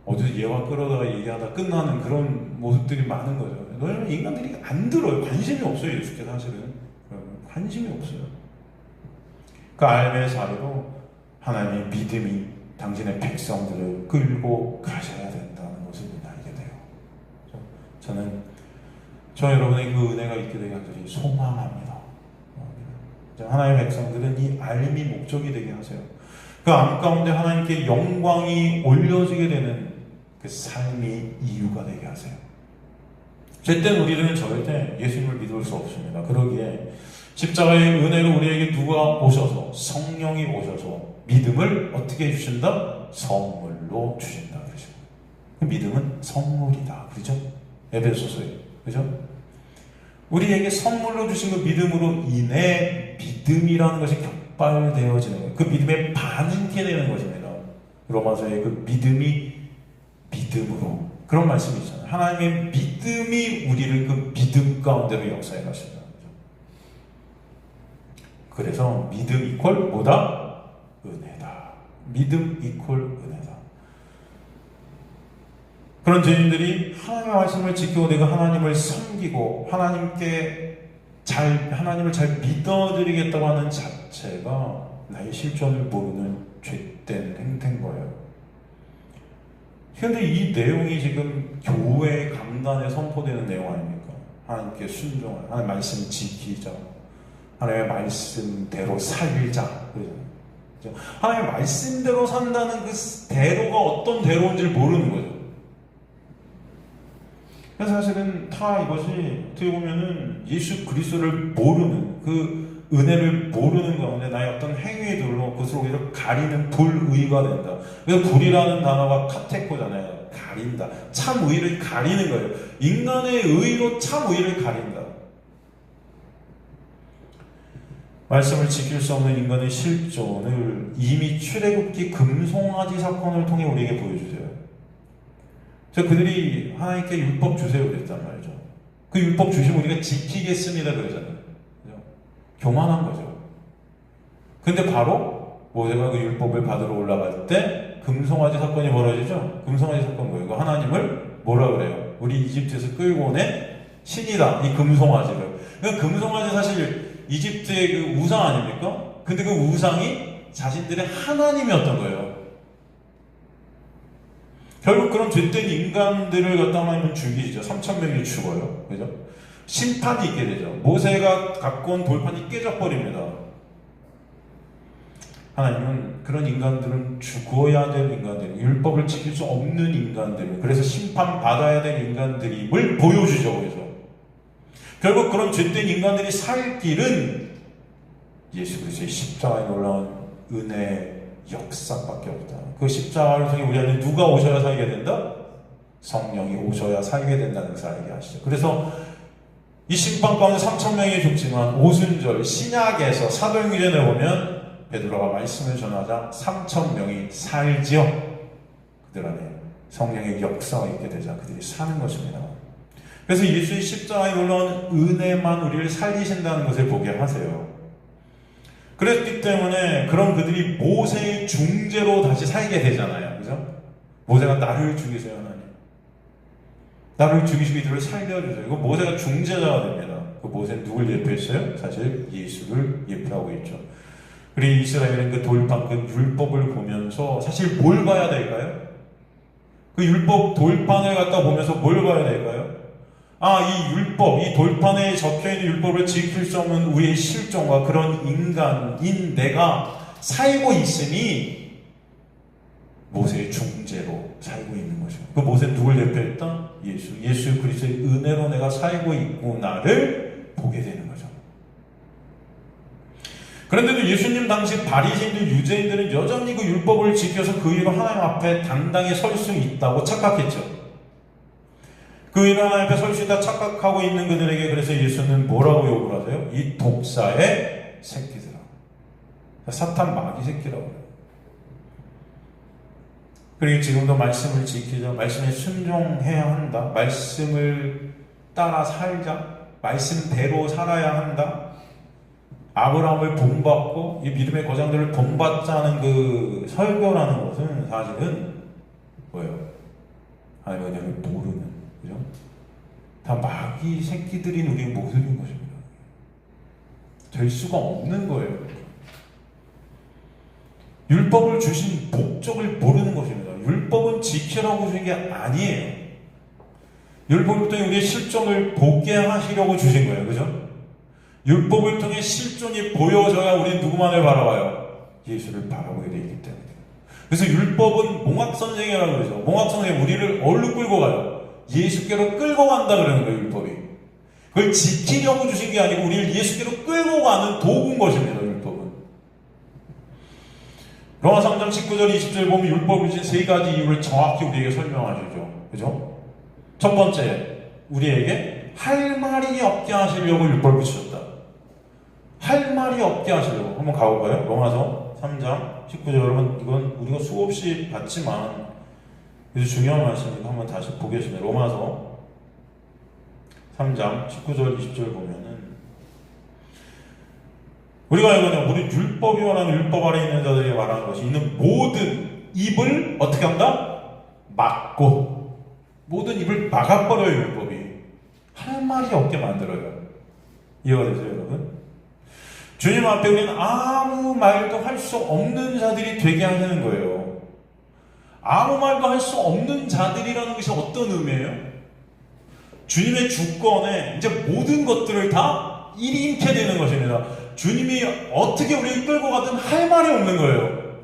어디서 예화 끌어다가 얘기하다 끝나는 그런 모습들이 많은 거죠. 왜냐면 인간들이 안 들어요. 관심이 없어요, 예수께 사실은. 관심이 없어요. 그 알매의 사례로 하나님의 믿음이 당신의 백성들을 끌고 가셔야 된다는 것을 알게 돼요. 저는 저 여러분의 그 은혜가 있게 되게 간절히 소망합니다. 하나님의 백성들은 이 알림이 목적이 되게 하세요. 그 암 가운데 하나님께 영광이 올려지게 되는 그 삶이 이유가 되게 하세요. 제때 우리들은 절대 예수님을 믿을 수 없습니다. 그러기에 십자가의 은혜로 우리에게 누가 오셔서, 성령이 오셔서 믿음을 어떻게 해주신다? 선물로 주신다. 그러죠. 그 믿음은 선물이다. 그렇죠? 에베소서에. 그죠? 우리에게 선물로 주신 그 믿음으로 인해 믿음이라는 것이 격발되어지는 거예요. 그 믿음에 반응케 되는 것입니다. 로마서의 그 믿음이 믿음으로. 그런 말씀이 있잖아요. 하나님의 믿음이 우리를 그 믿음 가운데로 역사해 가신다. 그래서 믿음 이퀄 뭐다? 은혜다. 믿음 이퀄 은혜다. 그런 죄인들이 하나님의 말씀을 지키고 내가 하나님을 섬기고 하나님을 잘 믿어드리겠다고 하는 자체가 나의 실존을 모르는 죄된 행태인 거예요. 그런데 이 내용이 지금 교회 강단에 선포되는 내용 아닙니까? 하나님께 순종하라, 하나님의 말씀 지키자, 하나님의 말씀대로 살자. 그렇죠? 하나님의 말씀대로 산다는 그 대로가 어떤 대로인지를 모르는 거죠. 그래서 사실은 다 이것이 어떻게 보면은 예수 그리스도를 모르는 그 은혜를 모르는 가운데 나의 어떤 행위들로 그것을 오히려 가리는 불의가 된다. 그래서 불이라는 단어가 카테코잖아요. 가린다. 참 의를 가리는 거예요. 인간의 의로 참 의를 가린다. 말씀을 지킬 수 없는 인간의 실존을 이미 출애굽기 금송아지 사건을 통해 우리에게 보여주세요. 그들이 하나님께 율법 주세요 그랬단 말이죠. 그 율법 주시면 우리가 지키겠습니다 그러잖아요. 그죠? 교만한 거죠. 근데 바로 모세가 그 율법을 받으러 올라갈 때 금송아지 사건이 벌어지죠. 금송아지 사건 뭐예요? 하나님을 뭐라 그래요? 우리 이집트에서 끌고 오는 신이다. 이 금송아지를. 그 금송아지 사실 이집트의 그 우상 아닙니까? 근데 그 우상이 자신들의 하나님이었던 거예요. 결국 그런 죄된 인간들을 갖다 하나님은 죽이시죠. 3,000명이 죽어요. 그죠? 심판이 있게 되죠. 모세가 갖고 온 돌판이 깨져버립니다. 하나님은 그런 인간들은 죽어야 될 인간들, 율법을 지킬 수 없는 인간들, 그래서 심판받아야 될 인간들임을 보여주죠. 그래서 결국 그런 죄된 인간들이 살 길은 예수 그리스도의 십자가에 올라온 은혜 역사밖에 없다. 그 십자가를 통해 우리 안에 누가 오셔야 살게 된다? 성령이 오셔야 살게 된다는 것을 알게 하시죠. 그래서 이 심판 가운데 3,000명이 죽지만 오순절 신약에서 사도행전에 보면 베드로가 말씀을 전하자 3,000명이 살지요. 그들 안에 성령의 역사가 있게 되자 그들이 사는 것입니다. 그래서 예수의 십자가에 올라온 은혜만 우리를 살리신다는 것을 보게 하세요. 그랬기 때문에 그런 그들이 모세의 중재로 다시 살게 되잖아요. 그죠? 모세가 나를 죽이세요, 하나님. 나를 죽이시고 이들을 살려주세요. 이거 모세가 중재자가 됩니다. 그 모세는 누굴 예표했어요? 사실 예수를 예표하고 있죠. 우리 이스라엘은 그 돌판, 그 율법을 보면서 사실 뭘 봐야 될까요? 그 율법 돌판을 갖다 보면서 뭘 봐야 될까요? 이 율법, 이 돌판에 적혀있는 율법을 지킬 수 없는 우리의 실존과 그런 인간인 내가 살고 있으니 모세의 중재로 살고 있는 거죠. 그 모세는 누굴 대표했다? 예수 그리스도의 은혜로 내가 살고 있구나를 보게 되는 거죠. 그런데도 예수님 당시 바리새인들, 유대인들은 여전히 그 율법을 지켜서 그 위로 하나님 앞에 당당히 설 수 있다고 착각했죠. 그 위로 하나님 앞에 설 수 있다 착각하고 있는 그들에게 그래서 예수는 뭐라고 욕을 하세요? 이 독사의 새끼들아. 사탄 마귀 새끼라고 해요. 그리고 지금도 말씀을 지키자, 말씀에 순종해야 한다, 말씀을 따라 살자, 말씀대로 살아야 한다, 아브라함을 본받고 이 믿음의 거장들을 본받자는 그 설교라는 것은 사실은 뭐예요? 하나님의 은혜를 모르는, 그죠? 다 마귀 새끼들인 우리 모습인 것입니다. 될 수가 없는 거예요. 율법을 주신 목적을 모르는 것입니다. 율법은 지키라고 주신 게 아니에요. 율법을 통해 우리의 실존을 보게 하시려고 주신 거예요. 그죠? 율법을 통해 실존이 보여져야 우리는 누구만을 바라봐요? 예수를 바라보게 되어 있기 때문에. 그래서 율법은 몽학선생이라고 그러죠. 몽학선생이 우리를 어디로 끌고 가요? 예수께로 끌고 간다 그러는 거예요. 율법이. 그걸 지키려고 주신 게 아니고 우리를 예수께로 끌고 가는 도구인 것입니다. 율법은. 로마 3장 19절 20절 보면 율법을 주신 세 가지 이유를 정확히 우리에게 설명하시죠. 그죠? 첫 번째, 우리에게 할 말이 없게 하시려고 율법을 주셨다. 할 말이 없게 하시려고. 한번 가볼까요? 로마서 3장 19절. 여러분, 이건 우리가 수없이 봤지만 그래서 중요한 말씀이니까 한번 다시 보겠습니다. 로마서 3장 19절 20절 보면은 우리가 알거든요. 모든 율법이 원하는 율법 아래 있는 자들에게 말하는 것이 있는 모든 입을 어떻게 한다? 막고 모든 입을 막아버려요. 율법이 할 말이 없게 만들어요. 이해가 되세요, 여러분? 주님 앞에 우리는 아무 말도 할 수 없는 자들이 되게 하시는 거예요. 아무 말도 할 수 없는 자들이라는 것이 어떤 의미예요? 주님의 주권에 이제 모든 것들을 다 일인케 되는 것입니다. 주님이 어떻게 우리를 끌고 가든 할 말이 없는 거예요.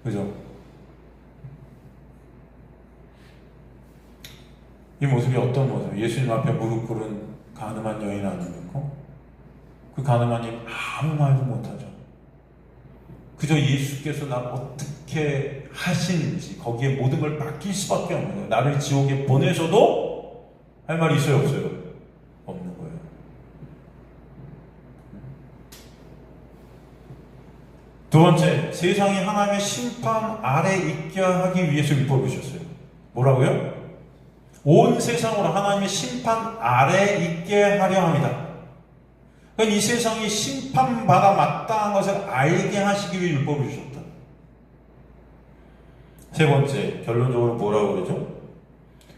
그죠? 이 모습이 어떤 모습이에요? 예수님 앞에 무릎 꿇은 가늠한 여인 아닙니까? 그 가늠한 여인 아무 말도 못하죠. 그저 예수께서 나 어떻게 하시는지 거기에 모든 걸 맡길 수밖에 없는 거예요. 나를 지옥에 보내셔도 할 말이 있어요, 없어요? 없는 거예요. 두 번째, 세상이 하나님의 심판 아래 있게 하기 위해서 율법을 주셨어요. 뭐라고요? 온 세상으로 하나님의 심판 아래 있게 하려 합니다. 그러니까 이 세상이 심판받아 마땅한 것을 알게 하시기 위해 율법을 주셨다. 세 번째, 결론적으로 뭐라고 그러죠?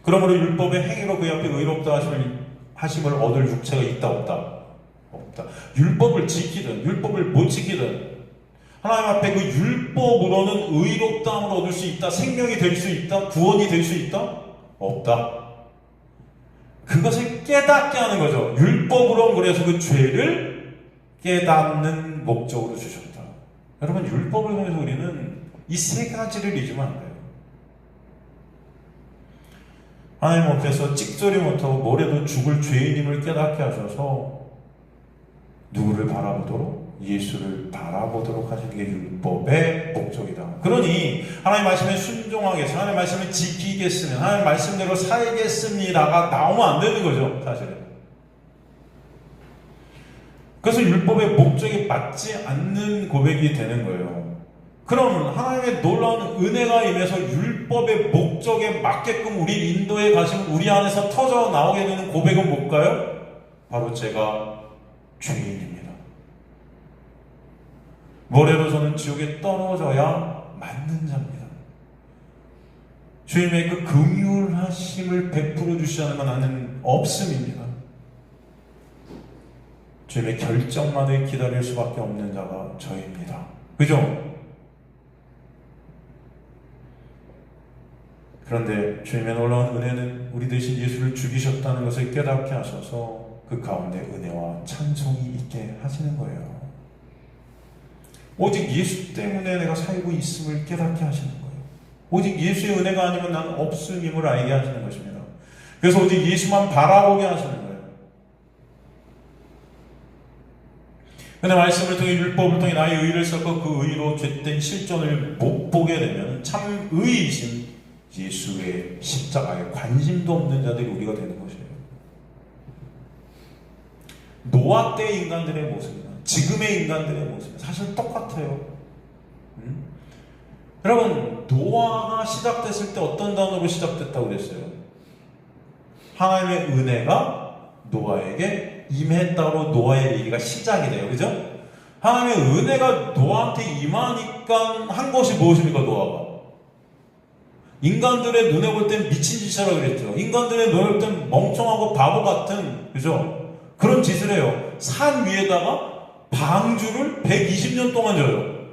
그러므로 율법의 행위로 그의 앞에 의롭다 하심을 얻을 육체가 있다, 없다? 없다. 율법을 지키든 율법을 못 지키든 하나님 앞에 그 율법으로는 의롭다함을 얻을 수 있다, 생명이 될 수 있다, 구원이 될 수 있다? 없다. 그것을 깨닫게 하는 거죠. 율법으로 그래서 그 죄를 깨닫는 목적으로 주셨다. 여러분, 율법을 통해서 우리는 이 세 가지를 잊으면 안 돼요. 하나님 앞에서 찍소리 못하고 뭐래도 죽을 죄인임을 깨닫게 하셔서 누구를 바라보도록? 예수를 바라보도록 하시는 게 율법의 목적이다. 그러니 하나님 말씀에 순종하겠으면, 하나님 말씀을 지키겠으면, 하나님 말씀대로 살겠습니다가 나오면 안 되는 거죠, 사실은. 그래서 율법의 목적이 맞지 않는 고백이 되는 거예요. 그럼 하나님의 놀라운 은혜가 임해서 율법의 목적에 맞게끔 우리 인도에 가시면 우리 안에서 터져 나오게 되는 고백은 뭘까요? 바로 제가 죄인입니다. 뭐래도 저는 지옥에 떨어져야 맞는 자입니다. 주님의 그 긍휼하심을 베풀어 주시지 않으면 나는 없음입니다. 주님의 결정만을 기다릴 수밖에 없는 자가 저입니다. 그죠? 그런데 주님의 놀라운 은혜는 우리 대신 예수를 죽이셨다는 것을 깨닫게 하셔서 그 가운데 은혜와 찬송이 있게 하시는 거예요. 오직 예수 때문에 내가 살고 있음을 깨닫게 하시는 거예요. 오직 예수의 은혜가 아니면 나는 없음임을 알게 하시는 것입니다. 그래서 오직 예수만 바라보게 하시는 거예요. 근데 말씀을 통해 율법을 통해 나의 의를 쌓고 그 의로 죄된 실존을 못 보게 되면 참 의이신 예수의 십자가에 관심도 없는 자들이 우리가 되는 것이에요. 노아 때의 인간들의 모습이나 지금의 인간들의 모습이 사실 똑같아요. 여러분, 노아가 시작됐을 때 어떤 단어로 시작됐다고 그랬어요? 하나님의 은혜가 노아에게 임했다로 노아의 얘기가 시작이 돼요. 그죠? 하나님의 은혜가 노아한테 임하니까 한 것이 무엇입니까, 노아가? 인간들의 눈에 볼 땐 미친 짓이라고 그랬죠. 인간들의 눈에 볼 땐 멍청하고 바보 같은, 그죠? 그런 짓을 해요. 산 위에다가 방주를 120년 동안 져요.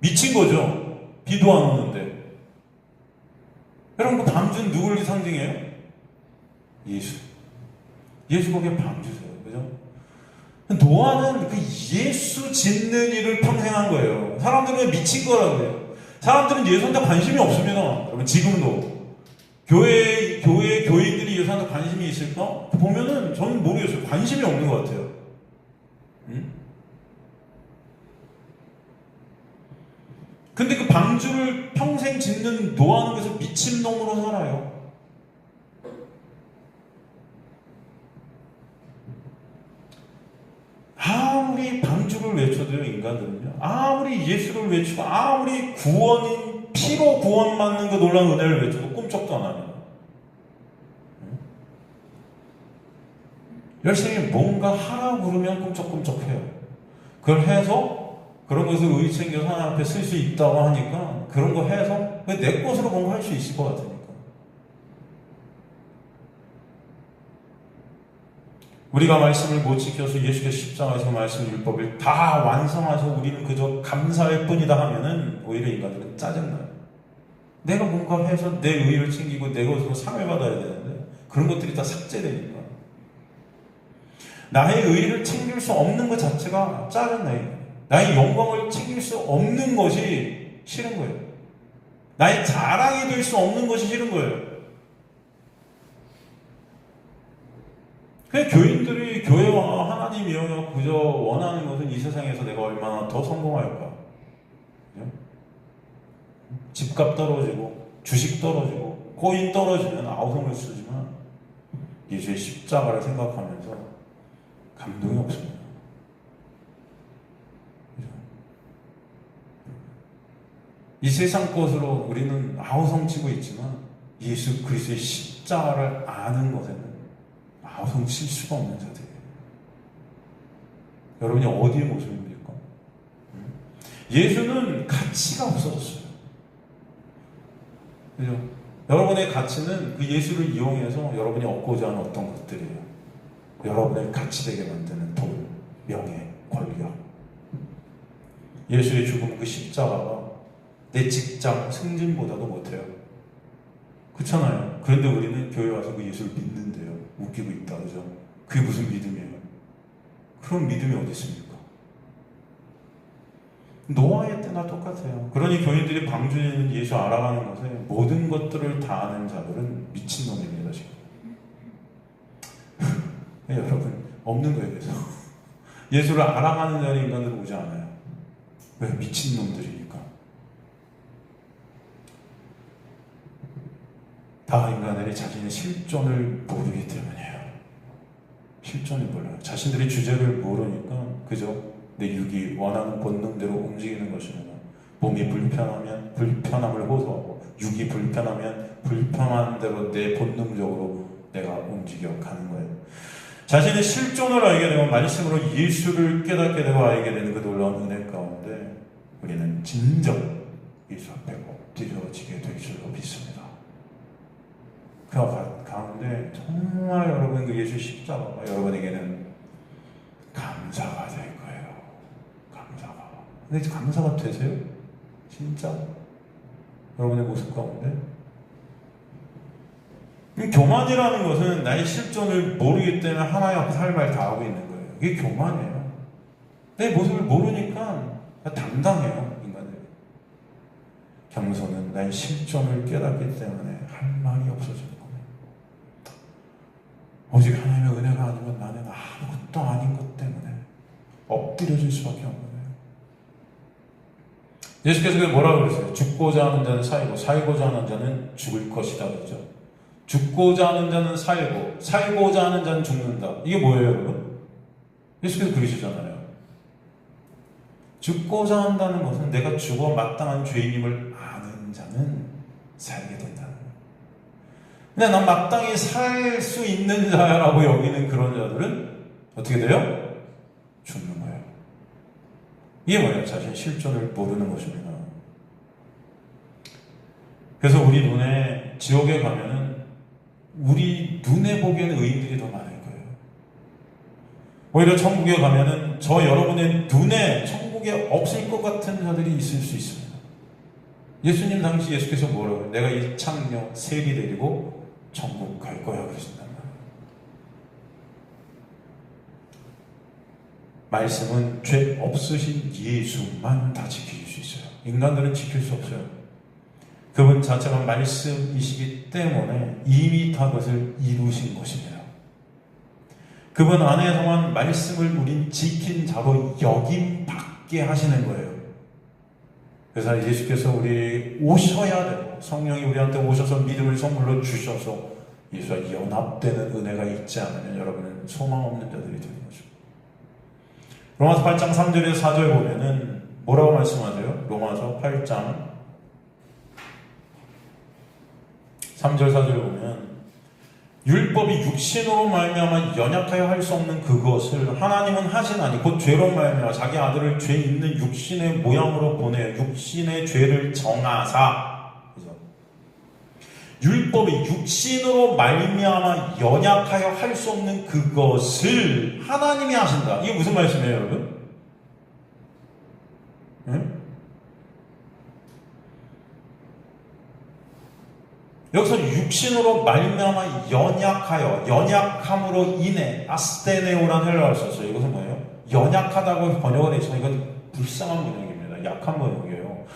미친 거죠. 비도 안 오는데. 여러분, 그 방주는 누구를 상징해요? 예수. 예수 거기에 방주세요. 그죠? 노아는 그 예수 짓는 일을 평생 한 거예요. 사람들은 미친 거라고 해요. 사람들은 예수한테 관심이 없습니다. 여러분, 지금도. 교인들이 예수한테 관심이 있을까? 보면은 저는 모르겠어요. 관심이 없는 것 같아요. 근데 그 방주를 평생 짓는 노아는 그래서 미친놈으로 살아요. 아무리 방주를 외쳐도요, 인간들은요, 아무리 예수를 외치고, 아무리 구원인, 피로 구원받는 그 놀라운 은혜를 외쳐도 꿈쩍도 안 합니다. 열심히 뭔가 하라고 그러면 꿈쩍꿈쩍해요. 그걸 해서 그런 것을 의의 챙겨서 하나님 앞에 쓸 수 있다고 하니까 그런 거 해서 내 것으로 뭔가 할 수 있을 것 같으니까. 우리가 말씀을 못 지켜서 예수의 십자가에서 말씀 율법을 다 완성해서 우리는 그저 감사할 뿐이다 하면은 오히려 인간들은 짜증나요. 내가 뭔가 해서 내 의의를 챙기고 내 것으로 상을 받아야 되는데 그런 것들이 다 삭제되니까 나의 의의를 챙길 수 없는 것 자체가 짜증나요. 나의 영광을 챙길 수 없는 것이 싫은 거예요. 나의 자랑이 될 수 없는 것이 싫은 거예요. 그냥 교인들이 교회와 하나님이여 그저 원하는 것은 이 세상에서 내가 얼마나 더 성공할까? 집값 떨어지고 주식 떨어지고 코인 떨어지면 아우성을 쓰지만 예수의 십자가를 생각하면서 감동이 없습니다. 이 세상 것으로 우리는 아우성치고 있지만 예수 그리스도의 십자가를 아는 것에는 아우성칠 수가 없는 자들이에요. 여러분이 어디의 모습입니까? 예수는 가치가 없어졌어요. 그죠? 여러분의 가치는 그 예수를 이용해서 여러분이 얻고자 하는 어떤 것들이에요. 여러분의 가치되게 만드는 돈, 명예, 권력. 예수의 죽음 그 십자가가 내 직장 승진보다도 못해요. 그렇잖아요. 그런데 우리는 교회 와서 그 예수를 믿는데요. 웃기고 있다, 그죠? 그게 무슨 믿음이에요? 그런 믿음이 어디 있습니까? 노아의 때나 똑같아요. 그러니 교인들이 방주에 있는 예수 알아가는 것에 모든 것들을 다 아는 자들은 미친놈입니다, 지금. 여러분, 없는 거예요, 그래서. 예수를 알아가는 자는 인간들은 오지 않아요. 왜? 미친놈들이니까. 다 인간들이 자신의 실존을 모르기 때문이에요. 실존을 몰라요. 자신들의 주제를 모르니까 그저 내 육이 원하는 본능대로 움직이는 것입니다. 몸이 불편하면 불편함을 호소하고 육이 불편하면 불편한 대로 내 본능적으로 내가 움직여 가는 거예요. 자신의 실존을 알게 되고 말씀으로 예수를 깨닫게 되고 알게 되는 그 놀라운 은혜 가운데 우리는 진정 예수 앞에 엎드려지게 될 줄로 믿습니다. 그 가운데 정말 여러분 그 예수 십자가가 여러분에게는 감사가 될 거예요. 감사가. 근데 감사가 되세요? 진짜? 여러분의 모습 가운데? 교만이라는 것은 나의 실존을 모르기 때문에 하나님 앞에 할 말 다 하고 있는 거예요. 이게 교만이에요. 내 모습을 모르니까 당당해요, 인간들이. 겸손은 나의 실존을 깨닫기 때문에 할 말이 없어지는 거예요. 오직 하나님의 은혜가 아니면 나는 아무것도 아닌 것 때문에 엎드려질 수밖에 없는 거예요. 예수께서 뭐라고 그러세요? 죽고자 하는 자는 살고 살고자 하는 자는 죽을 것이다 그러죠. 죽고자 하는 자는 살고 살고자 하는 자는 죽는다. 이게 뭐예요 여러분? 예수께서 그러시잖아요. 죽고자 한다는 것은 내가 죽어 마땅한 죄인임을 아는 자는 살게 된다는 거예요. 근데 난 마땅히 살 수 있는 자라고 여기는 그런 자들은 어떻게 돼요? 죽는 거예요. 이게 뭐예요? 자신의 실존을 모르는 것입니다. 그래서 우리 눈에 지옥에 가면은 우리 눈에 보기에는 의인들이 더 많을 거예요. 오히려 천국에 가면은 저 여러분의 눈에 천국에 없을 것 같은 자들이 있을 수 있습니다. 예수님 당시 예수께서 뭐라고 해요? 내가 이 창녀 세리 데리고 천국 갈 거야 그러신단 말이에요. 말씀은 죄 없으신 예수만 다 지킬 수 있어요. 인간들은 지킬 수 없어요. 그분 자체가 말씀이시기 때문에 이미 다 그것을 이루신 것입니다. 그분 안에서만 말씀을 우린 지킨 자로 여김받게 하시는 거예요. 그래서 예수께서 우리 오셔야 되고 성령이 우리한테 오셔서 믿음을 선물로 주셔서 예수와 연합되는 은혜가 있지 않으면 여러분은 소망 없는 자들이 되는 거죠. 로마서 8장 3절에서 4절 보면은 뭐라고 말씀하세요? 로마서 8장 3절 4절 보면 율법이 육신으로 말미암아 연약하여 할 수 없는 그것을 하나님은 하시나니 곧 죄로 말미암아 자기 아들을 죄 있는 육신의 모양으로 보내어 육신의 죄를 정하사. 그죠? 율법이 육신으로 말미암아 연약하여 할 수 없는 그것을 하나님이 하신다. 이게 무슨 말씀이에요, 여러분? 응? 여기서 육신으로 말미암아 연약함으로 인해 아스테네오라는 헬라어를 썼어요. 이것은 뭐예요? 연약하다고 번역을 해서 이건 불쌍한 번역입니다. 약한 번역이에요.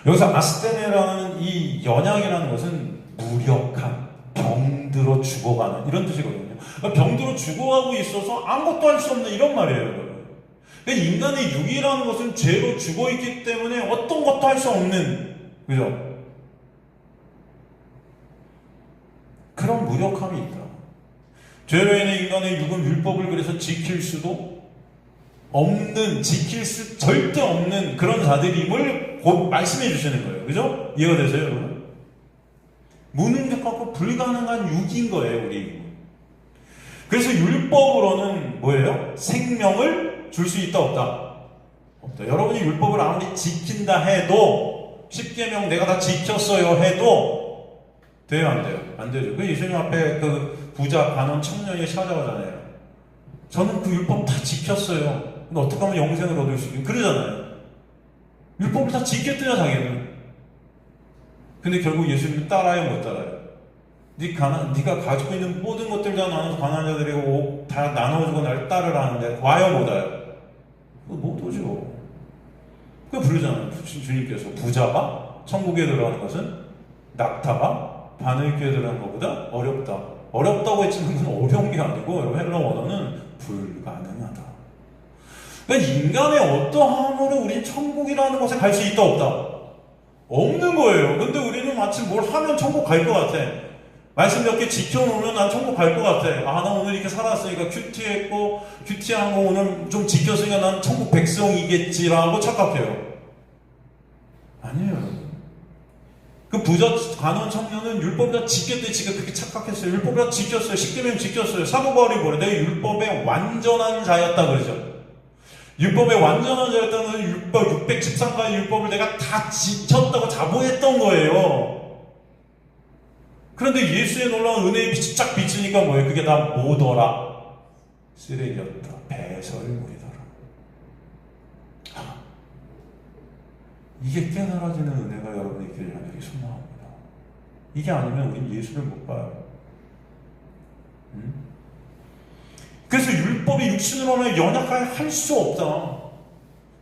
여기서 아스테네라는 이 연약이라는 것은 무력한, 병들어 죽어가는 이런 뜻이거든요. 병들어 죽어가고 있어서 아무것도 할 수 없는 이런 말이에요. 인간의 육이라는 것은 죄로 죽어있기 때문에 어떤 것도 할 수 없는, 그죠? 그런 무력함이 있다. 죄로 인해 인간의 육은 율법을 그래서 지킬 수도 없는, 지킬 수 절대 없는 그런 자들임을 곧 말씀해 주시는 거예요. 그죠? 이해가 되세요, 여러분? 무능력하고 불가능한 육인 거예요, 우리. 그래서 율법으로는 뭐예요? 생명을 줄 수 있다, 없다? 없다. 여러분이 율법을 아무리 지킨다 해도 10계명 내가 다 지켰어요 해도 돼요, 안 돼요? 안 되죠. 그 예수님 앞에 그 부자, 간원, 청년이 찾아오잖아요. 저는 그 율법 다 지켰어요. 근데 어떻게 하면 영생을 얻을 수 있겠어요? 그러잖아요. 율법을 다 지켰대요, 자기는. 근데 결국 예수님 따라요, 못 따라요? 네가 가지고 있는 모든 것들 다 나눠서 가난한 자들이고 다 나눠주고 날 따르라는데 와요, 못 와요? 못 오죠. 그 부르잖아요. 주님께서 부자가 천국에 들어가는 것은 낙타가 바늘귀에 들어가는 것보다 어렵다. 어렵다고 했지만 그건 어려운 게 아니고 여러분 헬라 원어는 불가능하다. 그러니까 인간의 어떠함으로 우린 천국이라는 곳에 갈 수 있다, 없다? 없는 거예요. 근데 우리는 마치 뭘 하면 천국 갈 것 같아. 말씀 몇 개 지켜놓으면 난 천국 갈 것 같아. 아, 나 오늘 이렇게 살았으니까 큐티한 거 오늘 좀 지켰으니까 난 천국 백성이겠지라고 착각해요. 아니에요, 여러분. 그 부자 간원 청년은 율법을 다 지켰대. 지가 그렇게 착각했어요. 율법을 다 지켰어요. 10계명 지켰어요. 사도 바울이 뭐래? 내가 율법의 완전한 자였다 그러죠. 율법의 완전한 자였다는 것은 율법 613가지 율법을 내가 다 지켰다고 자부했던 거예요. 그런데 예수의 놀라운 은혜의 빛이 쫙 비치니까 뭐예요? 그게 다 뭐더라? 쓰레기였다. 배설물이더라. 이게 깨달아지는 은혜가 여러분의 길을 하기를 소망합니다. 이게 아니면 우린 예수를 못 봐요. 그래서 율법이 육신으로는 연약하게 할 수 없다.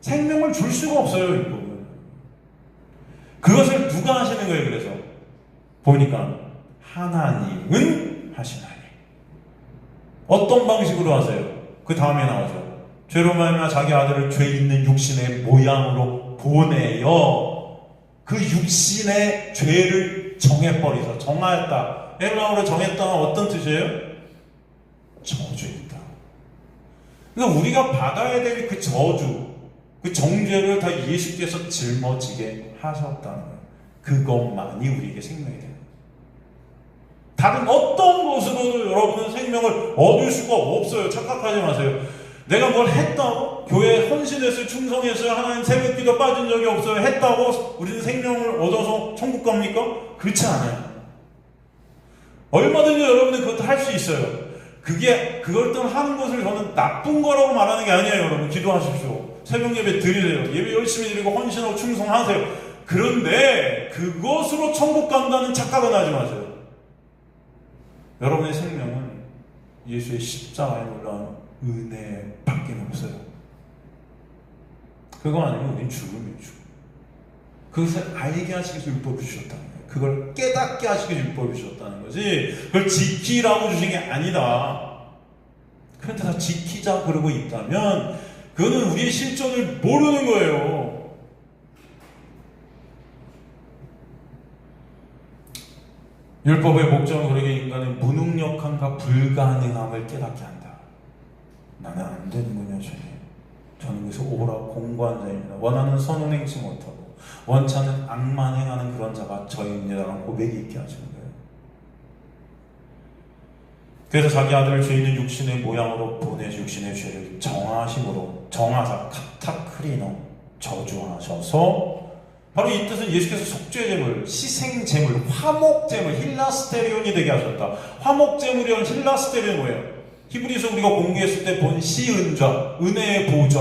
생명을 줄 수가 없어요, 율법은. 그것을 누가 하시는 거예요, 그래서? 보니까 하나님은 하시나니. 어떤 방식으로 하세요? 그 다음에 나오죠. 죄로 말미암아 자기 아들을 죄 있는 육신의 모양으로 보내어 그 육신의 죄를 정해버리서 정하였다. 헬라어로 정했다는 어떤 뜻이에요? 저주입니다. 그러니까 우리가 받아야 될 그 저주, 그 정죄를 다 예수께서 짊어지게 하셨다는 거예요. 그것만이 우리에게 생명이 돼요. 다른 어떤 것으로도 여러분은 생명을 얻을 수가 없어요. 착각하지 마세요. 내가 뭘 했다고? 교회에 헌신했어요, 충성했어요, 하나님 새벽기도 빠진 적이 없어요 했다고 우리는 생명을 얻어서 천국 갑니까? 그렇지 않아요. 얼마든지 여러분은 그것도 할 수 있어요. 그걸 또 하는 것을 저는 나쁜 거라고 말하는 게 아니에요. 여러분 기도하십시오. 새벽 예배 드리세요. 예배 열심히 드리고 헌신하고 충성하세요. 그런데 그것으로 천국 간다는 착각은 하지 마세요. 여러분의 생명은 예수의 십자가에 올라온 은혜밖에 없어요. 그거 아니면 우린 죽음이에요. 죽음. 그것을 알게 하시기 위해서 율법을 주셨다는 거예요. 그걸 깨닫게 하시기 위해서 율법을 주셨다는 거지, 그걸 지키라고 주신 게 아니다. 그런데 다 지키자 그러고 있다면 그거는 우리의 실존을 모르는 거예요. 율법의 목적은 그러게 인간의 무능력함과 불가능함을 깨닫게 한다. 나는 안 되는군요, 주님. 저는 그래서 오라 공고한 자입니다. 원하는 선은 행치 못하고 원치 않는 악만 행하는 그런 자가 저입니다라는 고백이 있게 하시는 거예요. 그래서 자기 아들을 죄 있는 육신의 모양으로 보내서 육신의 죄를 정하심으로 정하사 카타크리노 저주하셔서, 바로 이 뜻은 예수께서 속죄제물, 희생제물, 화목제물, 힐라스테리온이 되게 하셨다. 화목제물이란 힐라스테리온 뭐예요? 히브리서 우리가 공부했을 때 본 시은좌, 은혜의 보좌,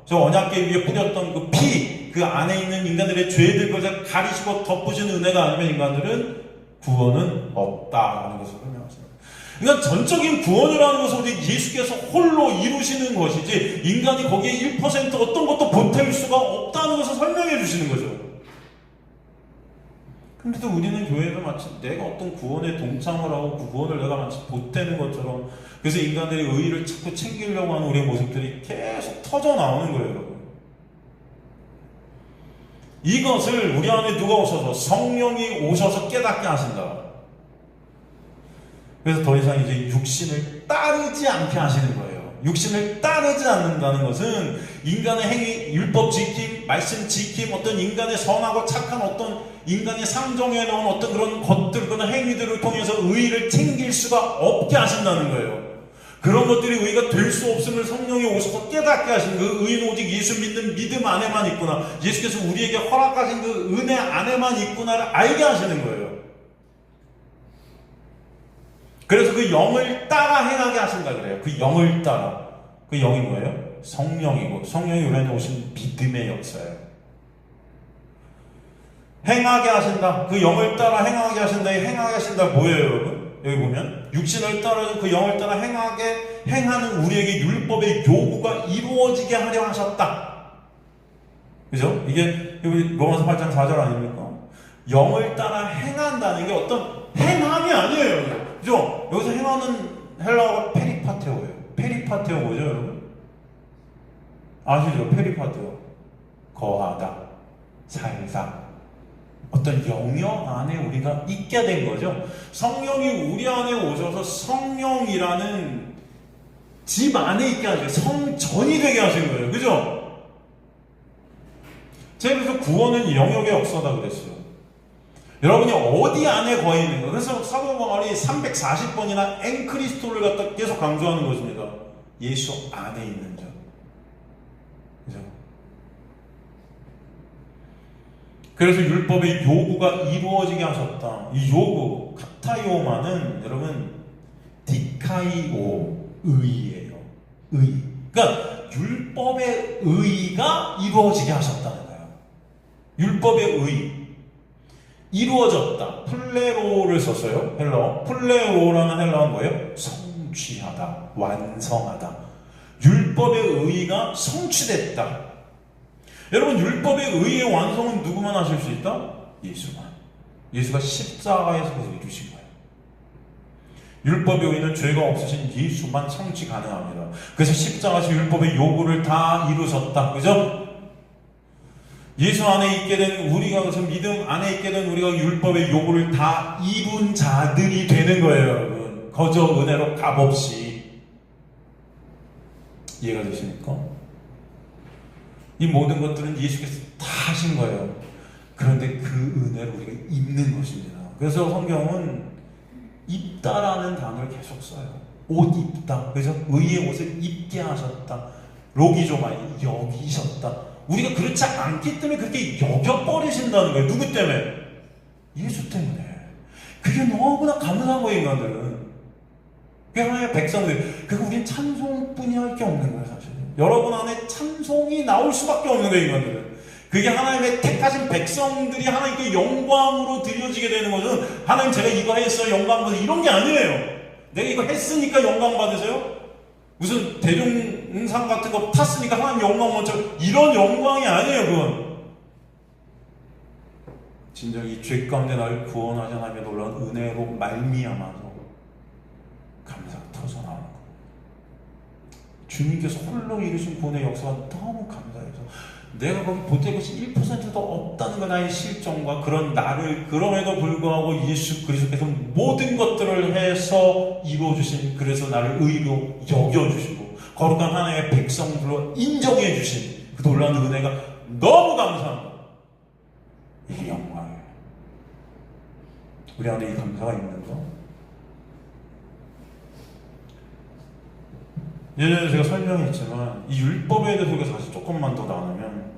저 언약궤 위에 뿌렸던 그 피, 그 안에 있는 인간들의 죄들 것을 가리시고 덮으신 은혜가 아니면 인간들은 구원은 없다라는 것을 설명하십니다. 그러니까 전적인 구원이라는 것은 우리 예수께서 홀로 이루시는 것이지 인간이 거기에 1% 어떤 것도 보탤 수가 없다는 것을 설명해 주시는 거죠. 근데도 우리는 교회에서 마치 내가 어떤 구원에 동참을 하고 그 구원을 내가 마치 보태는 것처럼, 그래서 인간들의 의의를 자꾸 챙기려고 하는 우리의 모습들이 계속 터져 나오는 거예요, 여러분. 이것을 우리 안에 누가 오셔서, 성령이 오셔서 깨닫게 하신다. 그래서 더 이상 이제 육신을 따르지 않게 하시는 거예요. 육신을 따르지 않는다는 것은 인간의 행위, 율법 지킴, 말씀 지킴, 어떤 인간의 선하고 착한 어떤 인간이 상정해 놓은 어떤 그런 것들, 그런 행위들을 통해서 의의를 챙길 수가 없게 하신다는 거예요. 그런 것들이 의의가 될 수 없음을 성령이 오셔서 깨닫게 하신, 그 의의는 오직 예수 믿는 믿음 안에만 있구나, 예수께서 우리에게 허락하신 그 은혜 안에만 있구나를 알게 하시는 거예요. 그래서 그 영을 따라 행하게 하신다 그래요. 그 영을 따라. 그 영이 뭐예요? 성령이고, 성령이 우리 안에 오신 믿음의 역사예요. 행하게 하신다. 그 영을 따라 행하게 하신다. 이 행하게 하신다 뭐예요, 여러분? 여기 보면 육신을 따라 그 영을 따라 행하는 우리에게 율법의 요구가 이루어지게 하려 하셨다. 그죠? 이게 여기 로마서 8장 4절 아닙니까? 영을 따라 행한다는 게 어떤 행함이 아니에요. 그죠? 여기서 행하는 헬라어가 페리파테오예요. 페리파테오 뭐죠, 여러분? 아시죠? 페리파테오. 거하다, 살다. 어떤 영역 안에 우리가 있게 된 거죠. 성령이 우리 안에 오셔서 성령이라는 집 안에 있게 하시고 성전이 되게 하신 거예요. 그죠? 제가 그래서 구원은 영역의 역사다 그랬어요. 여러분이 어디 안에 거해 있는 거. 그래서 사도 바울이 340번이나 엔크리스토를 갖다 계속 강조하는 것입니다. 예수 안에 있는 자. 그죠? 그래서 율법의 요구가 이루어지게 하셨다. 이 요구, 카타이오마는 여러분 디카이오, 의예요. 의. 그러니까 율법의 의가 이루어지게 하셨다는 거예요. 율법의 의. 이루어졌다. 플레로를 썼어요. 헬라어. 플레로라는 헬라어는 뭐예요? 성취하다, 완성하다. 율법의 의가 성취됐다. 여러분, 율법의 의의 완성은 누구만 하실 수 있다? 예수만. 예수가 십자가에서 그것을 이루신 거예요. 율법의 의는 죄가 없으신 예수만 성취 가능합니다. 그래서 십자가에서 율법의 요구를 다 이루셨다. 그죠? 예수 안에 있게 된 우리가, 그래서 믿음 안에 있게 된 우리가 율법의 요구를 다 이룬 자들이 되는 거예요, 여러분. 거저 은혜로 값없이. 이해가 되십니까? 이 모든 것들은 예수께서 다 하신 거예요. 그런데 그 은혜를 우리가 입는 것입니다. 그래서 성경은 입다라는 단어를 계속 써요. 옷 입다. 그래서 의의 옷을 입게 하셨다. 로기조마이 여기셨다. 우리가 그렇지 않기 때문에 그렇게 여겨버리신다는 거예요. 누구 때문에? 예수 때문에. 그게 너무나 감사한 거예요, 인간들은. 그게 하나의 백성들. 그리고 우린 찬송뿐이 할 게 없는 거예요, 사실. 여러분 안에 찬송이 나올 수밖에 없는 거예요, 인간들은. 그게 하나님의 택하신 백성들이 하나님께 영광으로 드려지게 되는 것은, 하나님 제가 이거 했어요, 영광 받으세요, 이런 게 아니에요. 내가 이거 했으니까 영광 받으세요? 무슨 대종상 같은 거 탔으니까 하나님 영광 먼저, 이런 영광이 아니에요, 그건. 진정 이 죄 가운데 나를 구원하신 하나님의 놀라운 은혜로 말미암아서 감사가 터져나오는 거예요. 주님께서 홀로 이루신 구원의 역사가 너무 감사해서 내가 거기 보탤 것이 1%도 없다는 거, 나의 실정과 그런 나를, 그럼에도 불구하고 예수 그리스도께서 모든 것들을 해서 이루어주신, 그래서 나를 의로 여겨주시고 거룩한 하나님의 백성들로 인정해주신 그 놀라운 은혜가 너무 감사합니다. 이게 영광이에요. 우리 안에 이 감사가 있는 거. 예전에 제가 설명했지만 이 율법에 대해서 우리가 사실 조금만 더 나누면,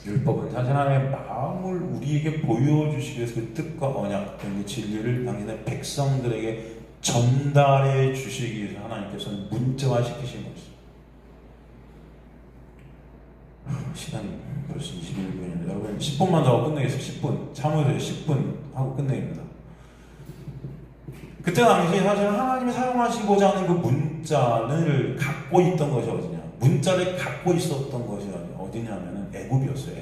율법은 사실 하나님의 마음을 우리에게 보여주시기 위해서 그 뜻과 언약, 그 진리를 당신의 백성들에게 전달해 주시기 위해서 하나님께서는 문자화 시키신 것입니다. 시간이 벌써 21분입니다. 여러분 10분만 더 하고 끝내겠습니다. 10분 참으세요. 10분 하고 끝내겠습니다. 그때 당시 사실 하나님이 사용하시고자 하는 그 문자를 갖고 있던 것이 어디냐? 문자를 갖고 있었던 것이 어디냐면은 애굽이었어요.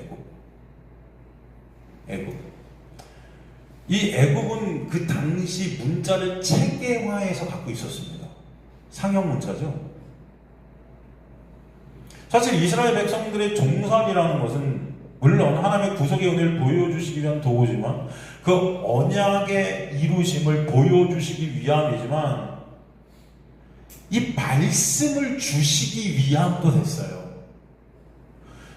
애굽. 이 애굽은 그 당시 문자를 체계화해서 갖고 있었습니다. 상형 문자죠. 사실 이스라엘 백성들의 종살이라는 것은 물론 하나님의 구속의 은혜를 보여주시기 위한 도구지만, 그 언약의 이루심을 보여주시기 위함이지만, 이 말씀을 주시기 위함도 됐어요.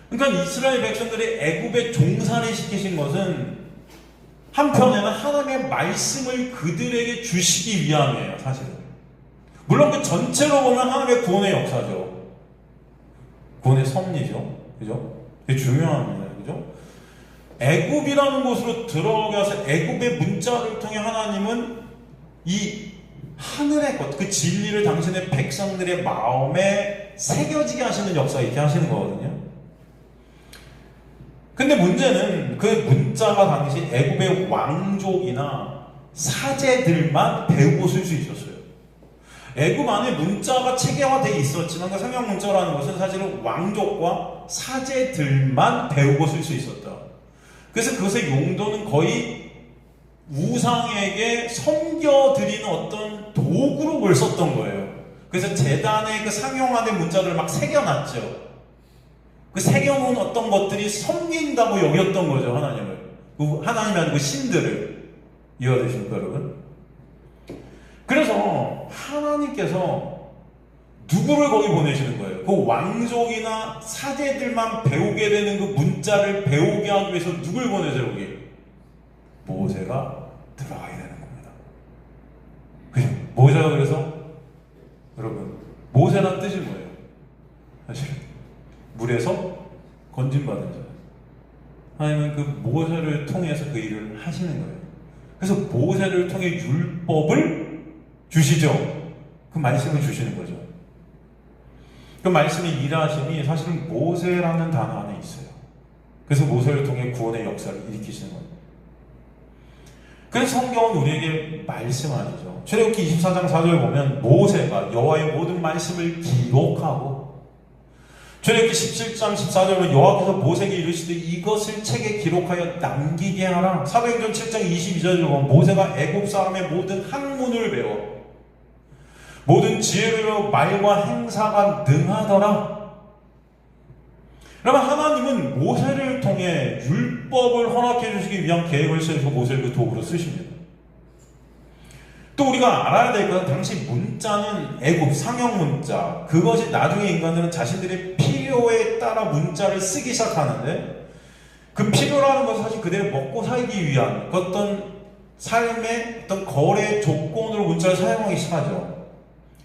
그러니까 이스라엘 백성들이 애굽에 종살이 시키신 것은 한편에는 하나님의 말씀을 그들에게 주시기 위함이에요, 사실은. 물론 그 전체로 보면 하나님의 구원의 역사죠. 구원의 섭리죠. 그죠? 되게 중요합니다. 그죠? 애굽이라는 곳으로 들어가서 애굽의 문자를 통해 하나님은 이 하늘의 것, 그 진리를 당신의 백성들의 마음에 새겨지게 하시는 역사, 이렇게 하시는 거거든요. 근데 문제는 그 문자가 당시 애굽의 왕족이나 사제들만 배우고 쓸 수 있었어요. 애굽 안에 문자가 체계화되어 있었지만 그 성경 문자라는 것은 사실은 왕족과 사제들만 배우고 쓸 수 있었다. 그래서 그것의 용도는 거의 우상에게 섬겨드리는 어떤 도구로 그걸 썼던 거예요. 그래서 제단에 그 상용안의 문자를 막 새겨놨죠. 그 새겨놓은 어떤 것들이 섬긴다고 여겼던 거죠, 하나님을. 하나님이 아니고 신들을. 이해되십니까, 여러분? 그래서 하나님께서 누구를 거기 보내시는 거예요? 그 왕족이나 사제들만 배우게 되는 그 문자를 배우게 하기 위해서 누굴 보내세요, 거기? 모세가 들어가야 되는 겁니다. 그죠? 모세가 그래서, 여러분, 모세란 뜻이 뭐예요? 사실 물에서 건진받은 자. 하나님은 그 모세를 통해서 그 일을 하시는 거예요. 그래서 모세를 통해 율법을 주시죠. 그 말씀을 주시는 거죠. 그 말씀의 일하심이 사실은 모세라는 단어 안에 있어요. 그래서 모세를 통해 구원의 역사를 일으키시는 겁니다. 그래서 성경은 우리에게 말씀하시죠. 출애굽기 24장 4절 보면 모세가 여호와의 모든 말씀을 기록하고, 출애굽기 17장 14절로 여호와께서 모세에게 이르시되 이것을 책에 기록하여 남기게 하라. 사도행전 7장 22절로 보면 모세가 애굽 사람의 모든 학문을 배워 모든 지혜를 배워 말과 행사가 능하더라. 그러면 하나님은 모세를 통해 율법을 허락해 주시기 위한 계획을 세우시고 모세를 그 도구로 쓰십니다. 또 우리가 알아야 될 것은 당시 문자는 애굽 상형 문자, 그것이 나중에 인간들은 자신들의 필요에 따라 문자를 쓰기 시작하는데, 그 필요라는 것은 사실 그들이 먹고 살기 위한 어떤 삶의 어떤 거래 조건으로 문자를 사용하기 시작하죠.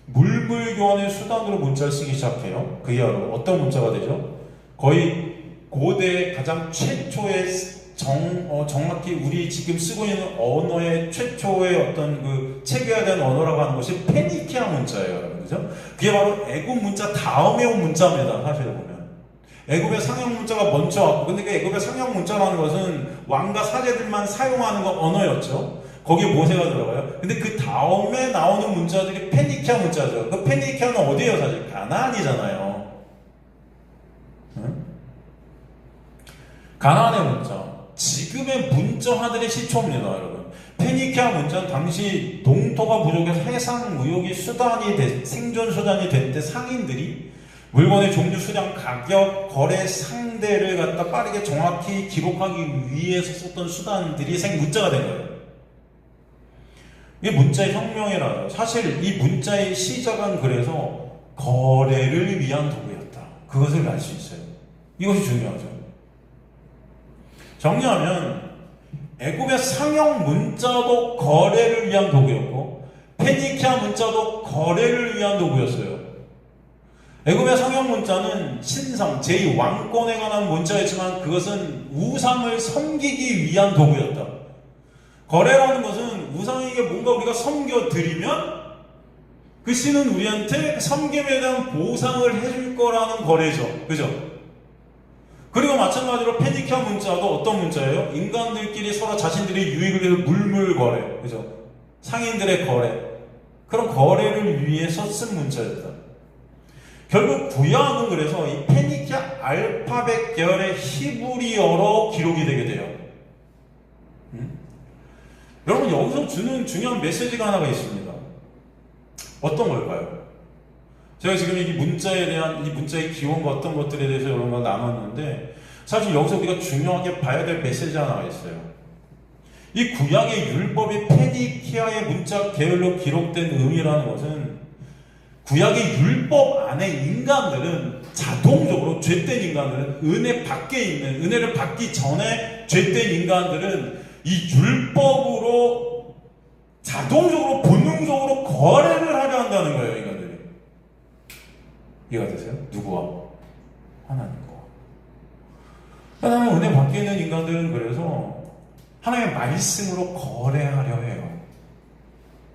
물불 교환의 수단으로 문자를 쓰기 시작해요. 그 이하로 어떤 문자가 되죠? 거의 고대 가장 최초의 정확히 우리 지금 쓰고 있는 언어의 최초의 어떤 그 체계화된 언어라고 하는 것이 페니키아 문자예요. 그죠? 그게 바로 애굽 문자 다음에 온 문자입니다. 사실 보면. 애굽의 상형 문자가 먼저 왔고, 근데 그 애굽의 상형 문자라는 것은 왕과 사제들만 사용하는 언어였죠. 거기에 모세가 들어가요. 근데 그 다음에 나오는 문자들이 페니키아 문자죠. 그 페니키아는 어디예요? 사실 가나안이잖아요. 응? 가나안의 문자. 지금의 문자화들의 시초입니다, 여러분. 페니키아 문자는 당시 농토가 부족해서 해상 무역이 생존 수단이 될 때 상인들이 물건의 종류, 수량, 가격, 거래 상대를 갖다 빠르게 정확히 기록하기 위해서 썼던 수단들이 문자가 된 거예요. 이게 문자의 혁명이라죠. 사실 이 문자의 시작은 그래서 거래를 위한 도구였다. 그것을 알 수 있어요. 이것이 중요하죠. 정리하면 애굽의 상형 문자도 거래를 위한 도구였고 페니키아 문자도 거래를 위한 도구였어요. 애굽의 상형 문자는 신상, 제2왕권에 관한 문자였지만 그것은 우상을 섬기기 위한 도구였다. 거래라는 것은 우상에게 뭔가 우리가 섬겨드리면 그 신은 우리한테 섬김에 대한 보상을 해줄 거라는 거래죠. 그죠? 그리고 마찬가지로 페니키아 문자도 어떤 문자예요? 인간들끼리 서로 자신들의 유익을 위해서 물물 거래, 그죠? 상인들의 거래, 그런 거래를 위해서 쓴 문자였다. 결국 구약은 그래서 이 페니키아 알파벳 계열의 히브리어로 기록이 되게 돼요. 여러분 여기서 주는 중요한 메시지가 하나가 있습니다. 어떤 걸까요? 제가 지금 이 문자에 대한 이 문자의 기원과 어떤 것들에 대해서 여러분과 나눴는데 사실 여기서 우리가 중요하게 봐야 될 메시지 하나가 있어요. 이 구약의 율법이 페니키아의 문자 계열로 기록된 의미라는 것은 구약의 율법 안에 인간들은 자동적으로 죄된 인간들은 은혜 밖에 있는 은혜를 받기 전에 죄된 인간들은 이 율법으로 자동적으로 본능적으로 거래를 하려 한다는 거예요. 인간들이. 이해가 되세요? 누구와? 하나님과. 하나님 은혜 밖에 있는 인간들은 그래서 하나님의 말씀으로 거래하려 해요.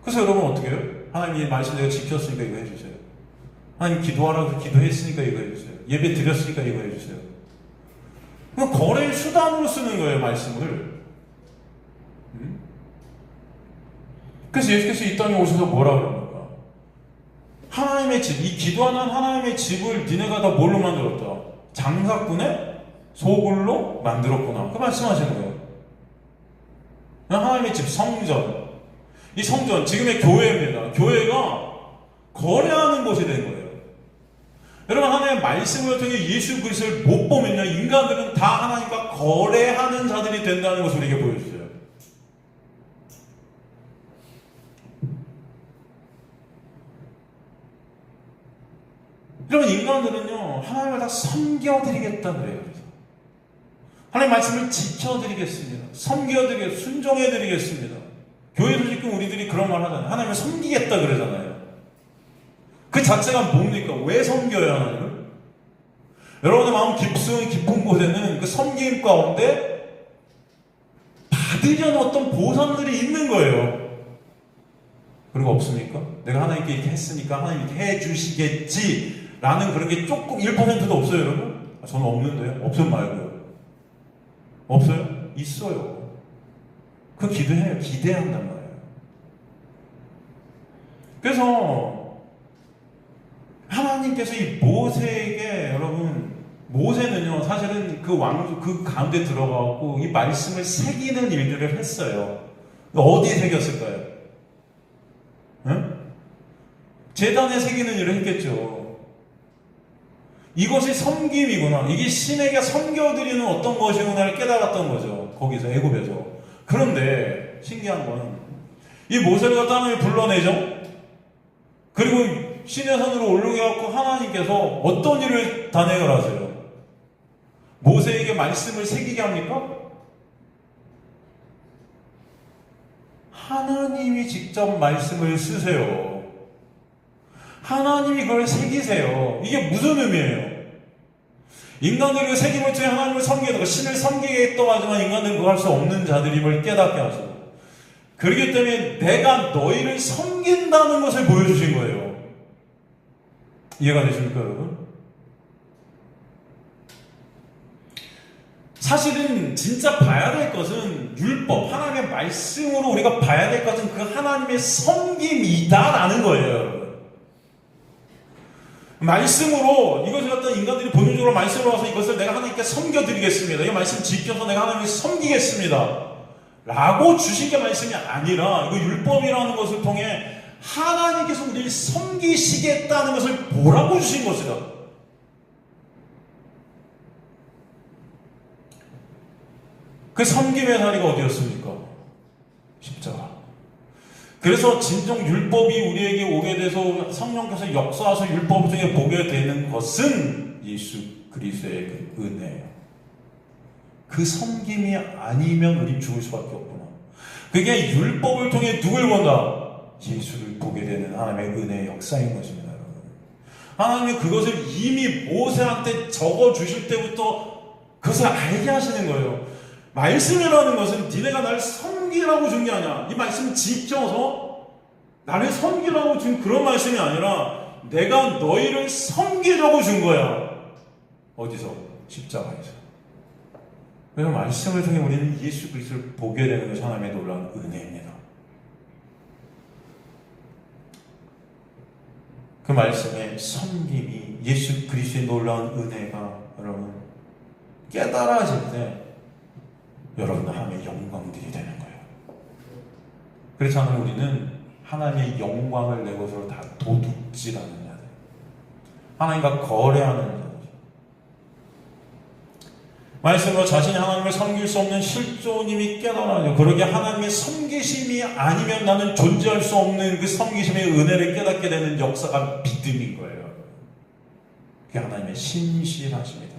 그래서 여러분 어떻게 해요? 하나님이 말씀 내가 지켰으니까 이거 해주세요. 하나님 기도하라고 기도했으니까 이거 해주세요. 예배 드렸으니까 이거 해주세요. 거래의 수단으로 쓰는 거예요, 말씀을. 그래서 예수께서 이 땅에 오셔서 뭐라 그럽니까? 하나님의 집, 이 기도하는 하나님의 집을 니네가 다 뭘로 만들었다? 장사꾼의 소굴로 만들었구나. 그 말씀하시는 거예요. 하나님의 집, 성전. 이 성전, 지금의 교회입니다. 교회가 거래하는 곳이 된 거예요. 여러분, 하나님의 말씀을 통해 예수 그리스도를 못 보면요, 인간들은 다 하나님과 거래하는 자들이 된다는 것을 우리에게 보여주세요. 여러분, 인간들은요, 하나님을 다 섬겨드리겠다 그래요. 그래서 하나님 말씀을 지켜드리겠습니다. 섬겨드리겠습니다. 순종해드리겠습니다. 교회도 지금 우리들이 그런 말 하잖아요. 하나님을 섬기겠다 그러잖아요. 그 자체가 뭡니까? 왜 섬겨요, 하나님을? 여러분의 마음 깊은 곳에는 그 섬김 가운데 받으려는 어떤 보상들이 있는 거예요. 그리고 없습니까? 내가 하나님께 이렇게 했으니까 하나님 이렇게 해주시겠지 라는 그런 게 조금 1%도 없어요, 여러분? 저는 없는데요? 없음 말고요. 없어요? 있어요. 그 기도해요. 기대한단 말이에요. 그래서 하나님 하나님께서 이 모세에게, 여러분, 모세는요 사실은 그 가운데 들어가고 이 말씀을 새기는 일들을 했어요. 어디에 새겼을까요? 응? 제단에 새기는 일을 했겠죠. 이것이 섬김이구나, 이게 신에게 섬겨드리는 어떤 것이구나를 깨달았던 거죠. 거기서, 애굽에서. 그런데 신기한 거는 이 모세를 갖다 하나님이 불러내죠. 그리고 신의 산으로 올라게 갖고 하나님께서 어떤 일을 단행을 하세요? 모세에게 말씀을 새기게 합니까? 하나님이 직접 말씀을 쓰세요. 하나님이 그걸 새기세요. 이게 무슨 의미예요? 인간들이 그 새김을 통해 하나님을 섬기는 것, 신을 섬기겠다고 하지만 인간들은 그거 할 수 없는 자들임을 깨닫게 하시고, 그렇기 때문에 내가 너희를 섬긴다는 것을 보여주신 거예요. 이해가 되십니까, 여러분? 사실은 진짜 봐야 될 것은 율법, 하나님의 말씀으로 우리가 봐야 될 것은 그 하나님의 섬김이다라는 거예요, 여러분. 말씀으로 이것을 갖다 인간들이 본능적으로 말씀으로 와서 이것을 내가 하나님께 섬겨드리겠습니다, 이 말씀 지켜서 내가 하나님께 섬기겠습니다 라고 주신 게 말씀이 아니라, 이거 율법이라는 것을 통해 하나님께서 우리를 섬기시겠다는 것을 보라고 주신 것이다. 그 섬김의 자리가 어디였습니까? 십자가. 그래서 진정 율법이 우리에게 오게 돼서 성령께서 역사하셔서 율법을 통해 보게 되는 것은 예수 그리스도의 그 은혜예요. 그 섬김이 아니면 우리 죽을 수밖에 없구나. 그게 율법을 통해 누굴 본다? 예수를 보게 되는 하나님의 은혜의 역사인 것입니다, 여러분. 하나님이 그것을 이미 모세한테 적어주실 때부터 그것을 알게 하시는 거예요. 말씀이라는 것은 니네가 나를 섬기라고 준 게 아니야. 이 말씀 지켜서 나를 섬기라고 준 그런 말씀이 아니라 내가 너희를 섬기려고 준 거야. 어디서? 십자가에서. 그래서 말씀을 통해 우리는 예수 그리스도를 보게 되는 것이 하나님의 놀라운 은혜입니다. 그 말씀의 섬김이, 예수 그리스도의 놀라운 은혜가 여러분 깨달아질 때 여러분 하나님의 영광들이 되는 거예요. 그렇잖아요. 우리는 하나님의 영광을 내 것으로 다 도둑질하는 자들, 하나님과 거래하는 자들, 말씀으로 자신이 하나님을 섬길 수 없는 실존임이 깨달아요. 그러게 하나님의 섬기심이 아니면 나는 존재할 수 없는 그 섬기심의 은혜를 깨닫게 되는 역사가 믿음인 거예요. 그게 하나님의 신실하심이다.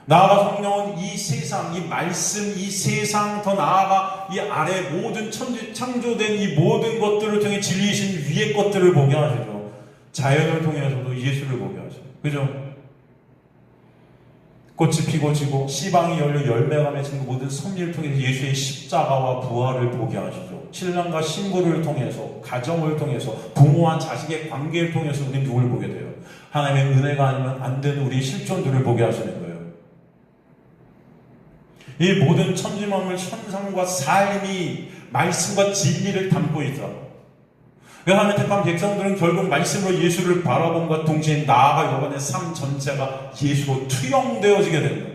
나아가 성령은 이 세상, 이 말씀, 이 세상, 더 나아가 이 아래 모든 창조된 이 모든 것들을 통해 진리이신 위의 것들을 보게 하시죠. 자연을 통해서도 예수를 보게 하시죠. 그죠? 꽃이 피고 지고 씨방이 열려 열매가 맺힌 모든 섭리를 통해서 예수의 십자가와 부활을 보게 하시죠. 신랑과 신부를 통해서, 가정을 통해서, 부모와 자식의 관계를 통해서 우리는 누굴 보게 돼요? 하나님의 은혜가 아니면 안 되는 우리의 실존들을 보게 하시는 거예요. 이 모든 천지만물 현상과 삶이 말씀과 진리를 담고 있다. 하나님의 택한 백성들은 결국 말씀으로 예수를 바라본과 동시에 나아가 여러분의 삶 전체가 예수로 투영되어지게 됩니다.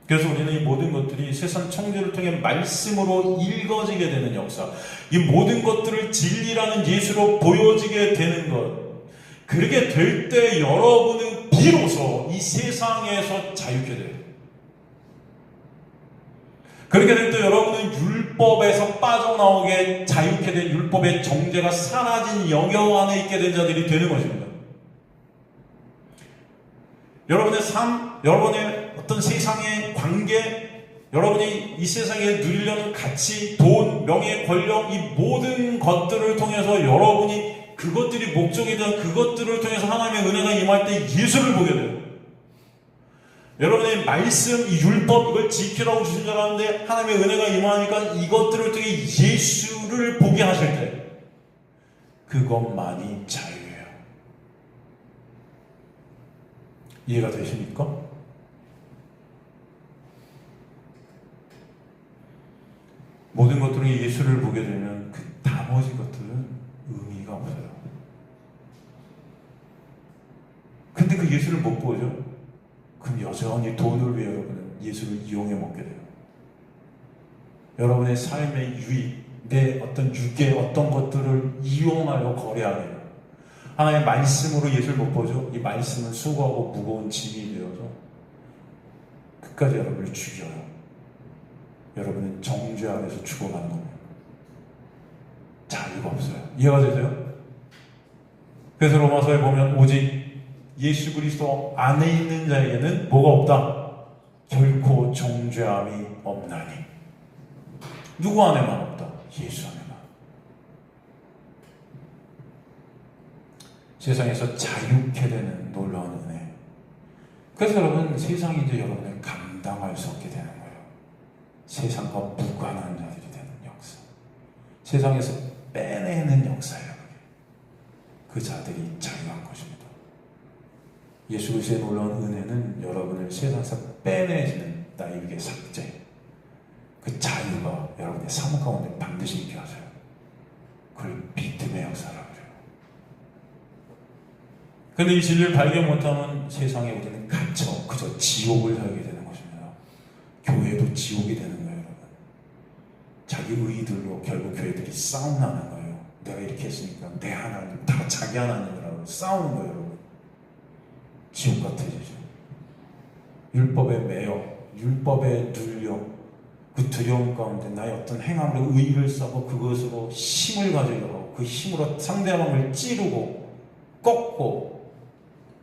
그래서 우리는 이 모든 것들이 세상 청지를 통해 말씀으로 읽어지게 되는 역사, 이 모든 것들을 진리라는 예수로 보여지게 되는 것, 그렇게 될 때 여러분은 비로소 이 세상에서 자유케 돼요. 그렇게 될 때 여러분은 율법에서 빠져나오게 자유케 된, 율법의 정죄가 사라진 영역 안에 있게 된 자들이 되는 것입니다. 여러분의 삶, 여러분의 어떤 세상의 관계, 여러분이 이 세상에 누리려는 가치, 돈, 명예, 권력, 이 모든 것들을 통해서 여러분이 그것들이 목적이 되는 그것들을 통해서 하나님의 은혜가 임할 때 예수를 보게 돼요. 여러분의 말씀, 이 율법, 이걸 지키라고 주신 줄 알았는데 하나님의 은혜가 임하니까 이것들을 통해 예수를 보게 하실 때 그것만이 자유예요. 이해가 되십니까? 모든 것들을 예수를 보게 되면 그 나머지 것들은 의미가 없어요. 그 예수를 못 보죠? 그럼 여전히 돈을 위해 여러분은 예수를 이용해 먹게 돼요. 여러분의 삶의 유익, 내 어떤 육의 어떤 것들을 이용하여 거래하게 돼요. 하나님의 말씀으로 예수를 못 보죠? 이 말씀은 수고하고 무거운 짐이 되어서 끝까지 여러분을 죽여요. 여러분은 정죄 안에서 죽어가는 겁니다. 자유가 없어요. 이해가 되세요? 그래서 로마서에 보면 오직 예수 그리스도 안에 있는 자에게는 뭐가 없다? 결코 정죄함이 없나니. 누구 안에만 없다? 예수 안에만. 세상에서 자유케 되는 놀라운 은혜. 그래서 여러분, 세상이 이제 여러분을 감당할 수 없게 되는 거예요. 세상과 무관한 자들이 되는 역사. 세상에서 빼내는 역사예요. 그 자들이 자유한 것입니다. 예수 그리스도의 놀라운 은혜는 여러분을 세상에서 빼내지는 나에게 삭제. 그 자유가 여러분의 삶 가운데 반드시 있게 하세요. 그걸 믿음의 역사라고 그래요. 그런데 이 진리를 발견 못하면 세상에 우리는 갇혀 그저 지옥을 살게 되는 것입니다. 교회도 지옥이 되는 거예요, 여러분. 자기 의의들로 결국 교회들이 싸움 나는 거예요. 내가 이렇게 했으니까 내 하나님, 다 자기 하나님이라고 싸우는 거예요, 여러분. 지옥 같아지죠. 율법에 매여, 율법에 눌려, 그 두려움 가운데 나의 어떤 행함으로 의의를 써고 그것으로 힘을 가지려고 그 힘으로 상대방을 찌르고 꺾고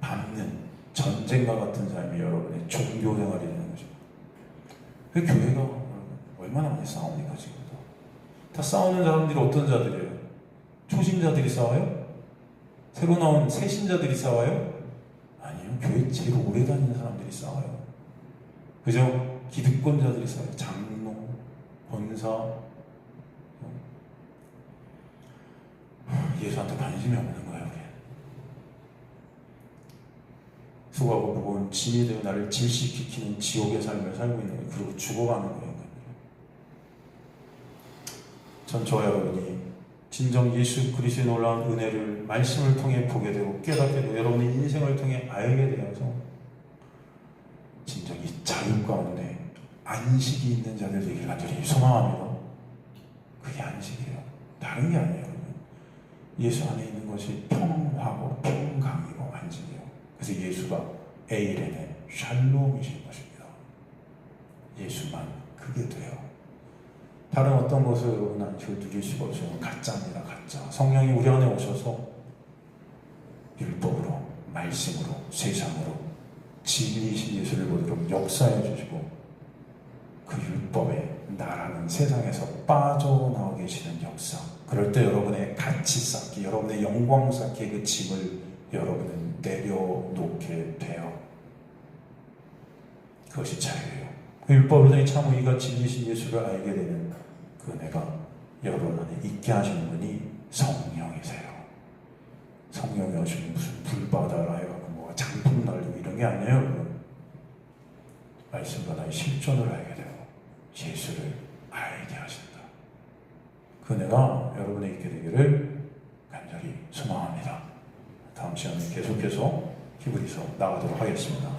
밟는 전쟁과 같은 삶이 여러분의 종교 생활이 되는 거죠. 그 교회가 얼마나 많이 싸웁니까 지금도? 다 싸우는 사람들이 어떤 자들이에요? 초신자들이 싸워요? 새로 나온 새신자들이 싸워요? 아니요. 교회 제일 오래 다니는 사람들이 싸워요. 그죠? 기득권자들이 싸워요. 장로, 권사. 예수한테 관심이 없는 거예요. 우리. 수고하고 무거운 짐이 되어 나를 질식시키는 지옥의 삶을 살고 있는 거예요. 그리고 죽어가는 거예요. 전 저와 여러분이 진정 예수 그리스도의 놀라운 은혜를 말씀을 통해 보게 되고 깨닫게 되고 여러분의 인생을 통해 알게 되어서 진정 이 자유 가운데 안식이 있는 자들 되기를 간절히 소망합니다. 그게 안식이에요. 다른 게 아니에요. 여러분. 예수 안에 있는 것이 평화고 평강이고 안식이에요. 그래서 예수가 에이레네 샬롬이신 것입니다. 예수만 그게 돼요. 다른 어떤 것을 여러분 안식을 누릴 수가 없어요. 가짜입니다. 가짜. 성령이 우리 안에 오셔서 율법으로, 말씀으로, 세상으로 진리이신 예수를 보도록 역사해 주시고 그 율법에 나라는 세상에서 빠져나와 계시는 역사. 그럴 때 여러분의 가치 쌓기, 여러분의 영광 쌓기의 그 짐을 여러분은 내려놓게 돼요. 그것이 자유예요. 그 율법을 통해 참 우리가 진리신 예수를 알게 되는 그 은혜가 여러분 안에 있게 하시는 분이 성령이세요. 성령이 오시면 무슨 불바다라 해갖고 뭐 장풍 날리고 이런 게 아니에요. 말씀과 나의 실존을 알게 되고 예수를 알게 하신다. 그 은혜가 여러분에 있게 되기를 간절히 소망합니다. 다음 시간에 계속해서 히브리서 나가도록 하겠습니다.